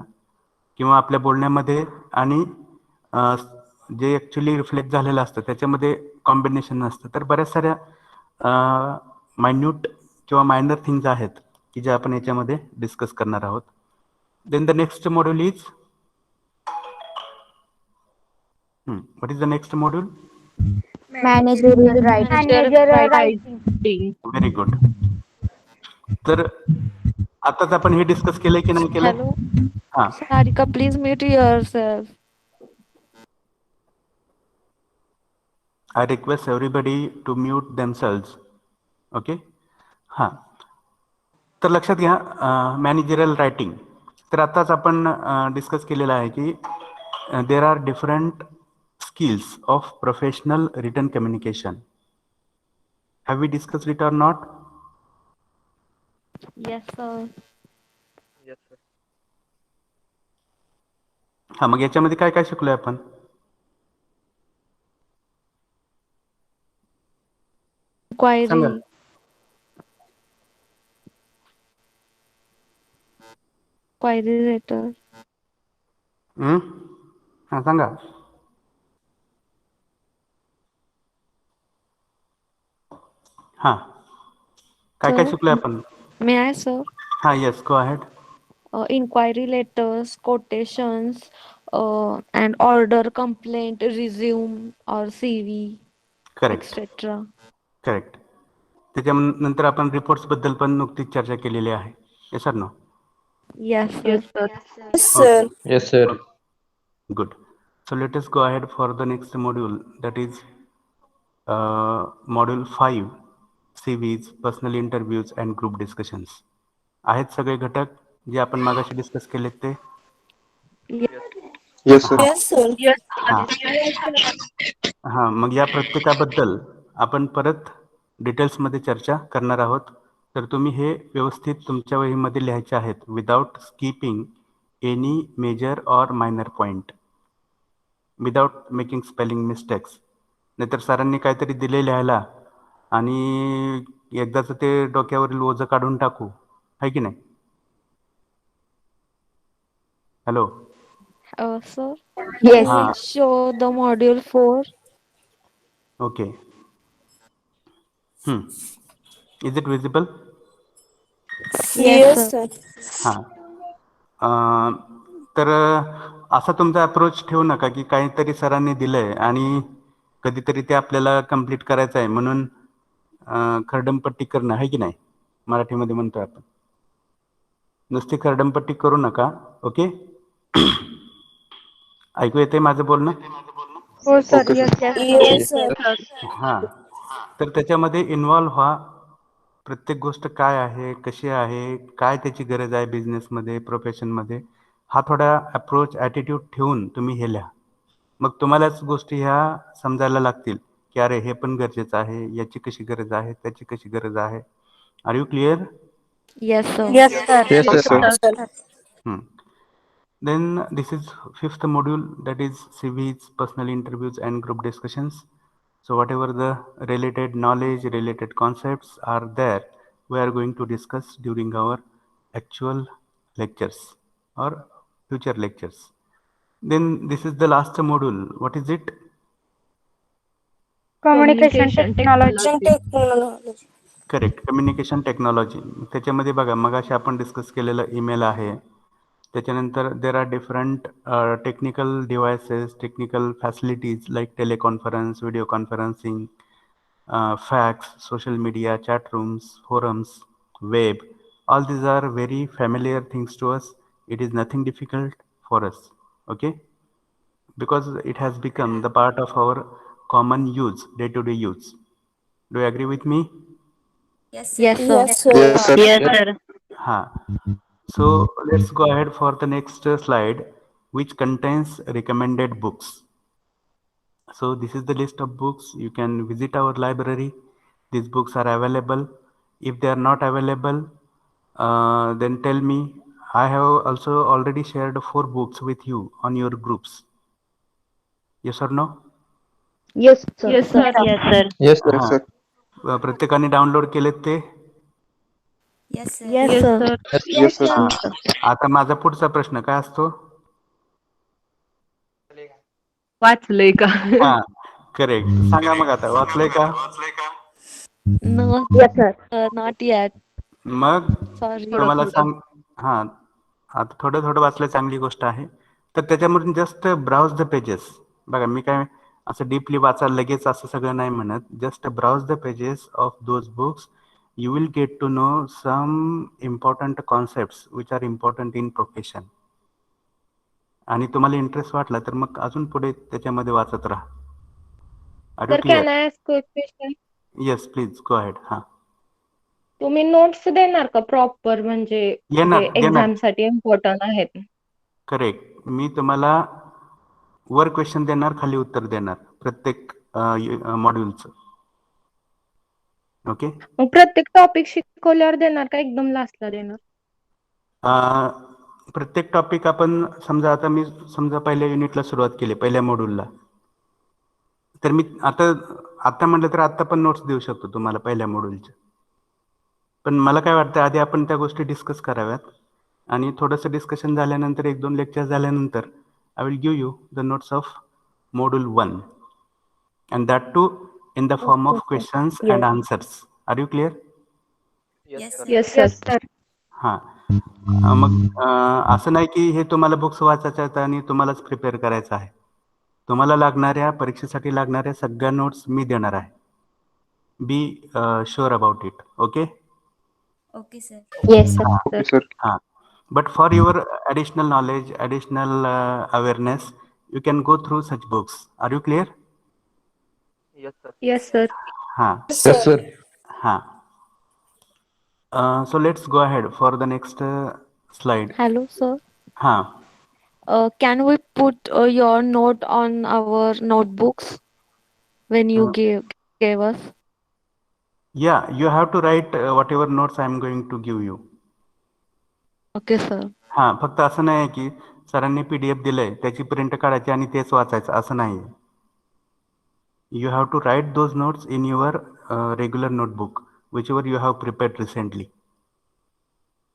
किंवा आपल्या बोलण्यामध्ये आणि जे ॲक्च्युली रिफ्लेक्ट झालेलं असतं त्याच्यामध्ये कॉम्बिनेशन नसतं. तर बऱ्याच साऱ्या मायन्यूट किंवा मायनर थिंग्स आहेत की जे आपण याच्यामध्ये डिस्कस करणार आहोत. Then the next module is what is the next module. Managerial writing. Very good. तर आताच आपण हे डिस्कस केलंय की नाही केलंय. Hello, हां, Sarika, please mute yourself. I request everybody to mute themselves. Okay. हां, तर लक्षात घ्या मॅनेजरियल रायटिंग. तर आताच आपण डिस्कस केलेलं आहे की there are different skills of professional written communication. Have we discuss it or not. Yes, sir. Yes, sir. हां, मग याच्यामध्ये काय काय शिकलोय आपण. सांगा. Inquiry. Inquiry letter. हां सांगा. हां, काय काय Sir, शिकलोय आपण. may I, sir? हां, yes, go ahead. Inquiry letters, quotations, and order, complaint, resume or CV, correct, etc. Correct. त्याच्यानंतर आपण रिपोर्ट्स बद्दल पण नुकतीच चर्चा केलेली आहे. Yes sir no. Yes, sir. Yes, sir. Yes, sir. Good. So let us go ahead for the next module, that is module 5, CVs, personal interviews and group discussions. आहेत सगळे घटक जे आपण मागाशी डिस्कस केलेत ते. Yes, sir. Yes, sir. हां हां, मग या प्रत्येकाबद्दल आपण परत डिटेल्समध्ये चर्चा करणार आहोत. तर तुम्ही हे व्यवस्थित तुमच्या वहीमध्ये लिहायचे आहेत without skipping any major or minor point, without making spelling mistakes. नाहीतर सरांनी काहीतरी दिले लिहायला आणि एकदाच ते डोक्यावरील ओझं काढून टाकू, आहे की नाही. हॅलो. Sir, Yes. हां, please show the module 4. Okay. Is it visible. Yes, sir. हां, तर असा तुमचा अप्रोच ठेवू नका की काहीतरी सरांनी दिलंय आणि कधीतरी ते आपल्याला कंप्लीट करायचं आहे म्हणून खरडमपट्टी करणं, आहे की नाही, मराठीमध्ये म्हणतोय आपण. नुसती खरडमपट्टी करू नका. ओके. ऐकू येते माझं बोलणं. हो sir. Okay, sir. Yes, sir. हां, तर त्याच्यामध्ये इन्व्हॉल्व्ह व्हा. प्रत्येक गोष्ट काय आहे, कशी आहे, काय त्याची गरज आहे बिझनेसमध्ये, प्रोफेशनमध्ये, हा थोडा अप्रोच ॲटिट्यूड ठेवून तुम्ही हे लिहा. मग तुम्हालाच गोष्टी ह्या समजायला लागतील की अरे हे पण गरजेचं आहे, याची कशी गरज आहे, त्याची कशी गरज आहे. Are you clear. Yes, sir. Yes, sir. Yes, sir. Yes, sir. Then this is fifth module, that is CVs, personal interviews and group discussions. So whatever the related knowledge, related concepts are there, we are going to discuss during our actual lectures or future lectures. Then this is the last module. What is it? Communication technology. technology. Correct, communication technology. त्याच्यामध्ये बघा मगाशी आपण discuss केलेलं email आहे. त्याच्यानंतर there are different technical devices, technical facilities like teleconference, video conferencing, fax, social media, chat rooms, forums, web. All these are very familiar things to us. It is nothing difficult for us, okay? Because it has become the part of our common use, day-to-day use. Do you agree with me? Yes, sir. Yes, sir. Yes, sir. Yes, sir. Ha. So let's go ahead for the next slide, which contains recommended books. So this is the list of books. You can visit our library. These books are available. If they are not available, then tell me. I have also already shared 4 books with you on your groups. Yes or no? Yes Yes, sir. Yes, sir. Yes, sir. हा. Sir. प्रत्येकाने download केलेत ते? Yes, sir. Yes, Yes, sir. sir. Yes, sir. हा. आता माझा पुढचा प्रश्न काय असतो? वाचलंय का? हा, करेक्ट. सांगा मग आता वाचलंय का? No, yes sir. not yet. मग Sorry. तुम्हाला सांग. हा, आता थोडं थोडं वाचलं, चांगली गोष्ट आहे. तर त्याच्यामधून जस्ट ब्राउज द पेजेस. बघा मी काय असं डीपली वाचायला लगेच असं सगळं नाही म्हणत. Just browse the pages of those books. You will get to know some important concepts which are important in profession. आणि तुम्हाला इंटरेस्ट वाटला तर मग अजून पुढे त्याच्यामध्ये वाचत राहा. Are you sir clear? Can I ask a question? Yes please go ahead. हा, तुम्ही नोट्स देणार का प्रॉपर, म्हणजे देणार जे देणार. एक्झाम साठी इम्पॉर्टंट आहेत? करेक्ट. मी तुम्हाला वर क्वेश्चन देणार, खाली उत्तर देणार प्रत्येक मॉड्यूलचं. ओके. मग प्रत्येक टॉपिक शिकवल्यावर देणार का एकदम लास्टला देणार? प्रत्येक टॉपिक आपण समजा, आता मी समजा पहिल्या युनिटला सुरुवात केली, पहिल्या मॉड्यूलला, तर मी आता म्हटलं तर आता पण नोट्स देऊ शकतो तुम्हाला पहिल्या मॉड्यूलच्या. पण मला काय वाटतं, आधी आपण त्या गोष्टी डिस्कस कराव्यात आणि थोडंसं डिस्कशन झाल्यानंतर, 1-2 लेक्चर झाल्यानंतर I will give you the notes of module 1 and that too in the form of questions and answers. Are you clear? Yes, sir. Yes sir. हां. मग असं नाही की हे तुम्हाला बुक्स वाचायचं आहेत आणि तुम्हालाच प्रिपेअर करायचं आहे. तुम्हाला लागणाऱ्या, परीक्षेसाठी लागणाऱ्या सगळ्या नोट्स मी देणार आहे. Be sure about it. Okay. Okay, sir. Yes Okay, sir. हां. But for your additional knowledge, additional awareness, you can go through such books. Are you clear? Yes, sir. Yes sir. हां. Yes, sir. हां. So let's go ahead for the next slide. Hello, sir. Ha. Can we put your note on our notebooks when you gave us? Yeah, you have to write whatever notes I am going to give you. Okay, sir. हा, फक्त असं नाही की सरांनी PDF दिलंय त्याची print काढायची आणि तेच वाचायचं, असं नाही. You have to write those notes in your regular notebook, whichever you have prepared recently.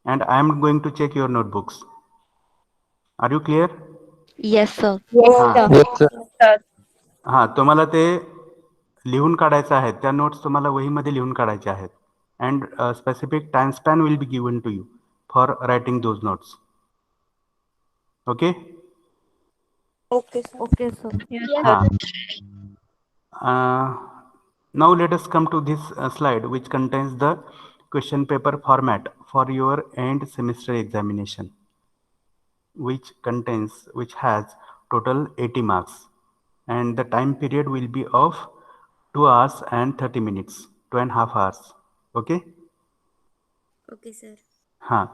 And I am going to check your notebooks. Are you clear? Yes, sir. Yes, sir. हा, तुम्हाला ते लिहून काढायचं आहे. त्या नोट्स तुम्हाला वहीमध्ये लिहून काढायचे आहेत. And specific time span will be given to you for writing those notes. Okay. Okay, sir. Okay, sir. हा. Now let us come to this slide which contains the question paper format for your end semester examination, which has total 80 marks, and the time period will be of 2 hours and 30 minutes, 2.5 hours. Okay. Okay, sir. हां.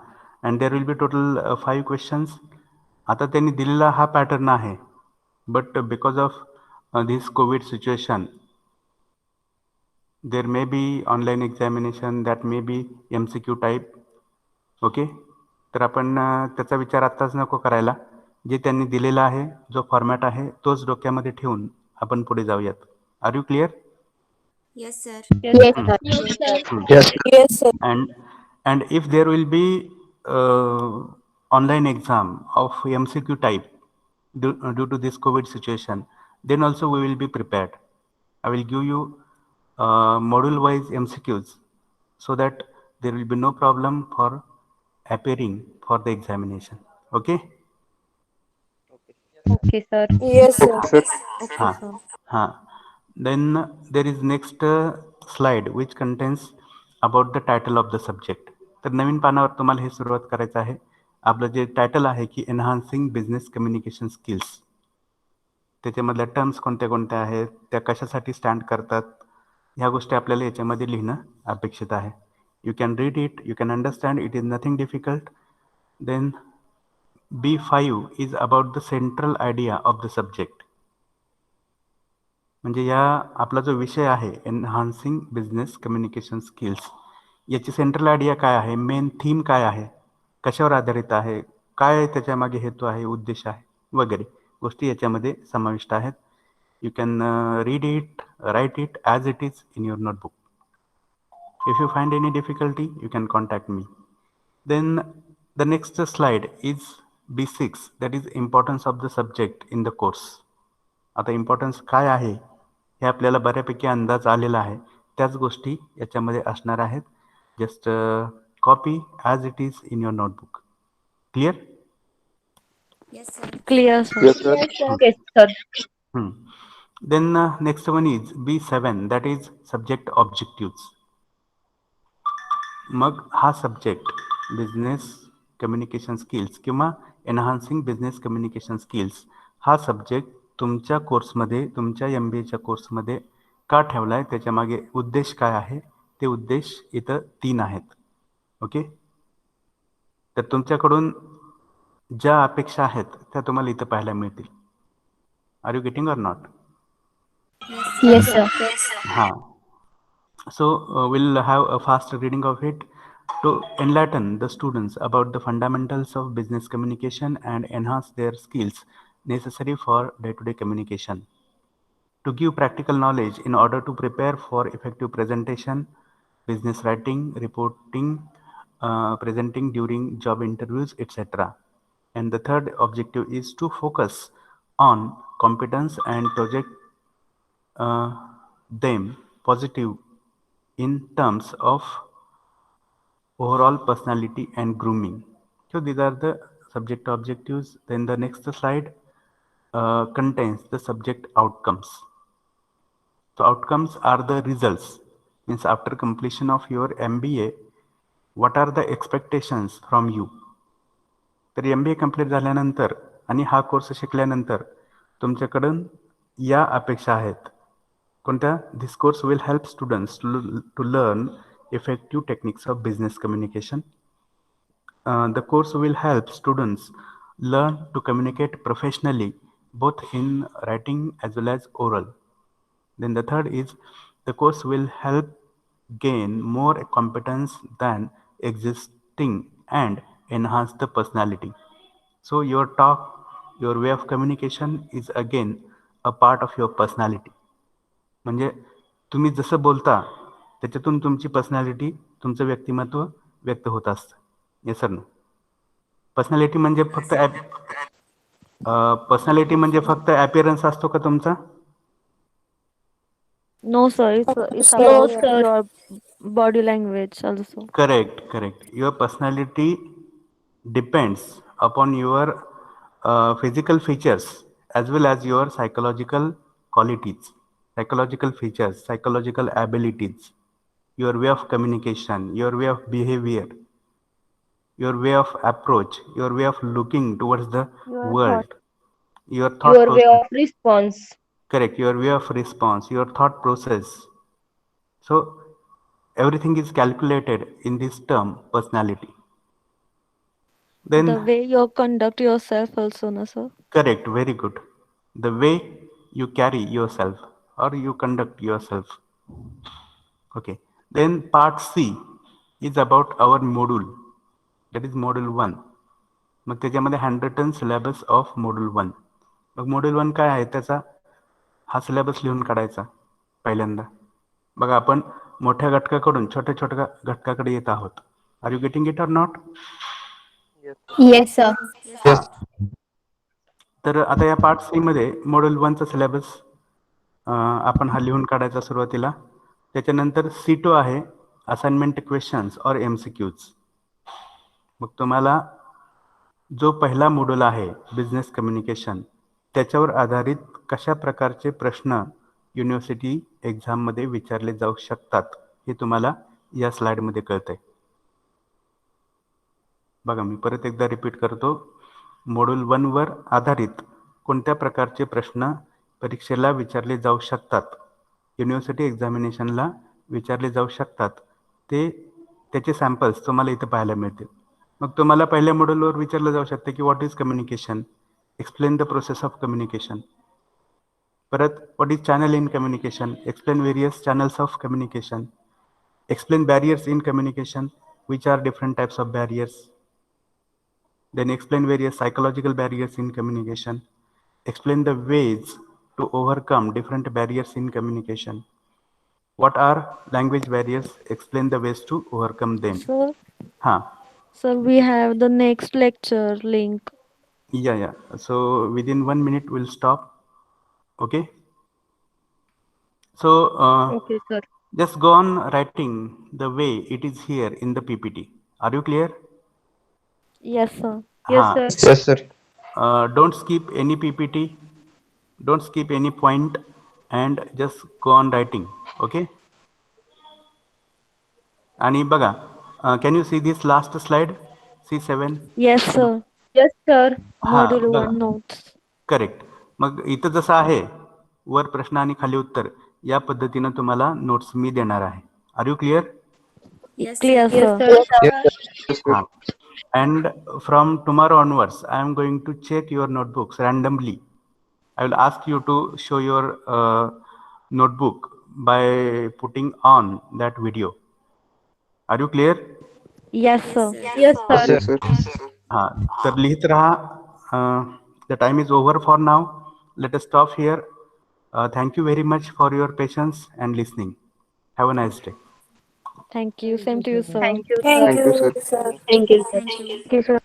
and there will be total 5 questions. आता त्यांनी दिलेला हा pattern आहे, but because of this COVID situation, there may be online examination, that may be MCQ type. Okay. तर आपण त्याचा विचार आत्ताच नको करायला. जे त्यांनी दिलेला आहे, जो फॉर्मॅट आहे तोच डोक्यामध्ये ठेवून आपण पुढे जाऊयात. Are you clear? Yes, sir. Yes, sir. Yes, sir. And if there will be online exam of MCQ type due to this COVID situation, then also we will be prepared. I will give you module wise MCQs so that there will be no problem for appearing for the examination. Okay? Okay, sir. Yes, sir. Ha, ha. Then there is next slide which contains about the title of the subject. तर नवीन पानावर तुम्हाला हे सुरुवात करायचं आहे. आपलं जे title आहे की एनहान्सिंग बिझनेस कम्युनिकेशन स्किल्स, त्याच्यामधल्या टर्म्स कोणत्या कोणत्या आहेत, त्या कशासाठी स्टँड करतात, ह्या गोष्टी आपल्याला याच्यामध्ये लिहिणं अपेक्षित आहे. You can read it, you can understand, it is nothing difficult. Then B5 is about the central idea of the subject. म्हणजे या आपला जो विषय आहे एनहान्सिंग बिझनेस कम्युनिकेशन स्किल्स, याची सेंट्रल आयडिया काय आहे, मेन थीम काय आहे, कशावर आधारित आहे, काय त्याच्या मागे हेतू आहे, उद्देश आहे, वगैरे गोष्टी याच्यामध्ये समाविष्ट आहेत. You can read it, write it as it is in your notebook. If you find any difficulty you can contact me. Then the next slide is B6, that is importance of the subject in the course. आता importance काय आहे हे आपल्याला बऱ्यापैकी अंदाज आलेला आहे, त्याच गोष्टी याच्यामध्ये असणार आहेत. Just copy as it is in your notebook. Clear? Yes, sir. Clear, sir. Yes, sir. Then next one is B7, that is subject objectives. मग हा सब्जेक्ट बिझनेस कम्युनिकेशन स्किल्स किंवा एनहान्सिंग बिझनेस कम्युनिकेशन स्किल्स हा subject तुमच्या कोर्समध्ये, तुमच्या MBAच्या कोर्समध्ये का ठेवला आहे, त्याच्या मागे उद्देश काय आहे, ते उद्देश इथं 3 आहेत. ओके? तर तुमच्याकडून ज्या अपेक्षा आहेत त्या तुम्हाला इथं पाहायला मिळतील. Are you getting or not? Yes, sir. Ha. So we'll have a fast reading of it to enlighten the students about the fundamentals of business communication and enhance their skills necessary for day-to-day communication. To give practical knowledge in order to prepare for effective presentation, business writing, reporting, presenting during job interviews, etc. And the third objective is to focus on competence and project them positive in terms of overall personality and grooming. So these are the subject objectives. Then the next slide contains the subject outcomes. So outcomes are the results, means after completion of your MBA, what are the expectations from you. तर MBA complete झाल्यानंतर आणि हा course शिकल्यानंतर तुमच्याकडून या अपेक्षा आहेत. कोणत्या? This course will help students to learn effective techniques of business communication. The course will help students learn to communicate professionally both in writing as well as oral. Then the third is the course will help gain more competence than existing and enhance the personality. So your talk, your way of communication is again a part of your personality. म्हणजे तुम्ही जसं बोलता त्याच्यातून तुमची personality, तुमचं व्यक्तिमत्व व्यक्त होत असतं. Yes sir? नो? पर्सनॅलिटी म्हणजे फक्त अपीअरन्स असतो का तुमचा? No, sir. It's No, about sir. your body language also. Correct. Your personality depends upon your physical features as well as your psychological qualities, psychological features, psychological abilities, your way of communication, your way of behavior, your way of approach, your way of looking towards the Your world, your thought Your way process. of response. Correct, your way of response, your thought process. So everything is calculated in this term personality. Then The way you conduct yourself also, no, sir? correct, very good. The way you carry yourself or you conduct yourself. Okay. Then part C is about our module. That is module 1. मग त्याच्यामध्ये हँडरिटन syllabus of module 1. मग module 1 काय आहे त्याचा हा syllabus लिहून काढायचा पहिल्यांदा. बघा आपण मोठ्या घटकाकडून छोट्या छोट्या घटकाकडे येत आहोत. Are you getting it or not? Yes, sir. हा. तर आता या पार्ट सी मध्ये मॉड्यूल 1चा सिलेबस आपण हा लिहून काढायचा सुरुवातीला. त्याच्यानंतर C2 आहे असाइनमेंट क्वेश्चन्स और MCQs. मग तुम्हाला जो पहिला मॉड्यूल आहे बिझनेस कम्युनिकेशन त्याच्यावर आधारित कशा प्रकारचे प्रश्न युनिव्हर्सिटी एक्झाममध्ये विचारले जाऊ शकतात हे तुम्हाला या स्लाइडमध्ये कळतंय. बघा मी परत एकदा रिपीट करतो. मॉड्यूल 1 वर आधारित कोणत्या प्रकारचे प्रश्न परीक्षेला विचारले जाऊ शकतात, युनिव्हर्सिटी एक्झामिनेशनला विचारले जाऊ शकतात, त्याचे सॅम्पल्स तुम्हाला इथे पाहायला मिळतील. मग तुम्हाला पहिल्या मॉड्यूलवर विचारलं जाऊ शकतं की what is communication, explain the process of communication. परत what is channel in communication, explain various channels of communication, explain barriers in communication, which are different types of barriers. Then explain various psychological barriers in communication. Explain the ways to overcome different barriers in communication. What are language barriers? Explain the ways to overcome them. Sir, Huh. sir, we have the next lecture link. Yeah. So within 1 minute we'll stop. Okay. So Okay, sir. just go on writing the way it is here in the PPT. Are you clear? Yes, sir. Yes, हाँ. sir. Yes, sir. Don't skip any PPT, don't skip any point, and just go on writing. Okay. आणि बघा, can you see this last slide, C7? Yes, sir. Yes, sir. Module बघा. 1 notes. Correct. मग इथं जसं आहे वर प्रश्न आणि खाली उत्तर या पद्धतीनं तुम्हाला नोट्स मी देणार आहे. Are you clear? Yes, Clear, sir. Yes, sir. sir. Yes, sir. And from tomorrow onwards, I am going to check your notebooks randomly. I will ask you to show your notebook by putting on that video. Are you clear? Yes, sir. Yes, sir. Yes, sir. हाँ, तर लिहित रहा. The time is over for now. Let us stop here. Thank you very much for your patience and listening. Have a nice day. Thank you. Same to you, sir. Thank you, sir. Thank Thank you, you, sir. sir. Thank you, sir. Thank you. Thank you, sir.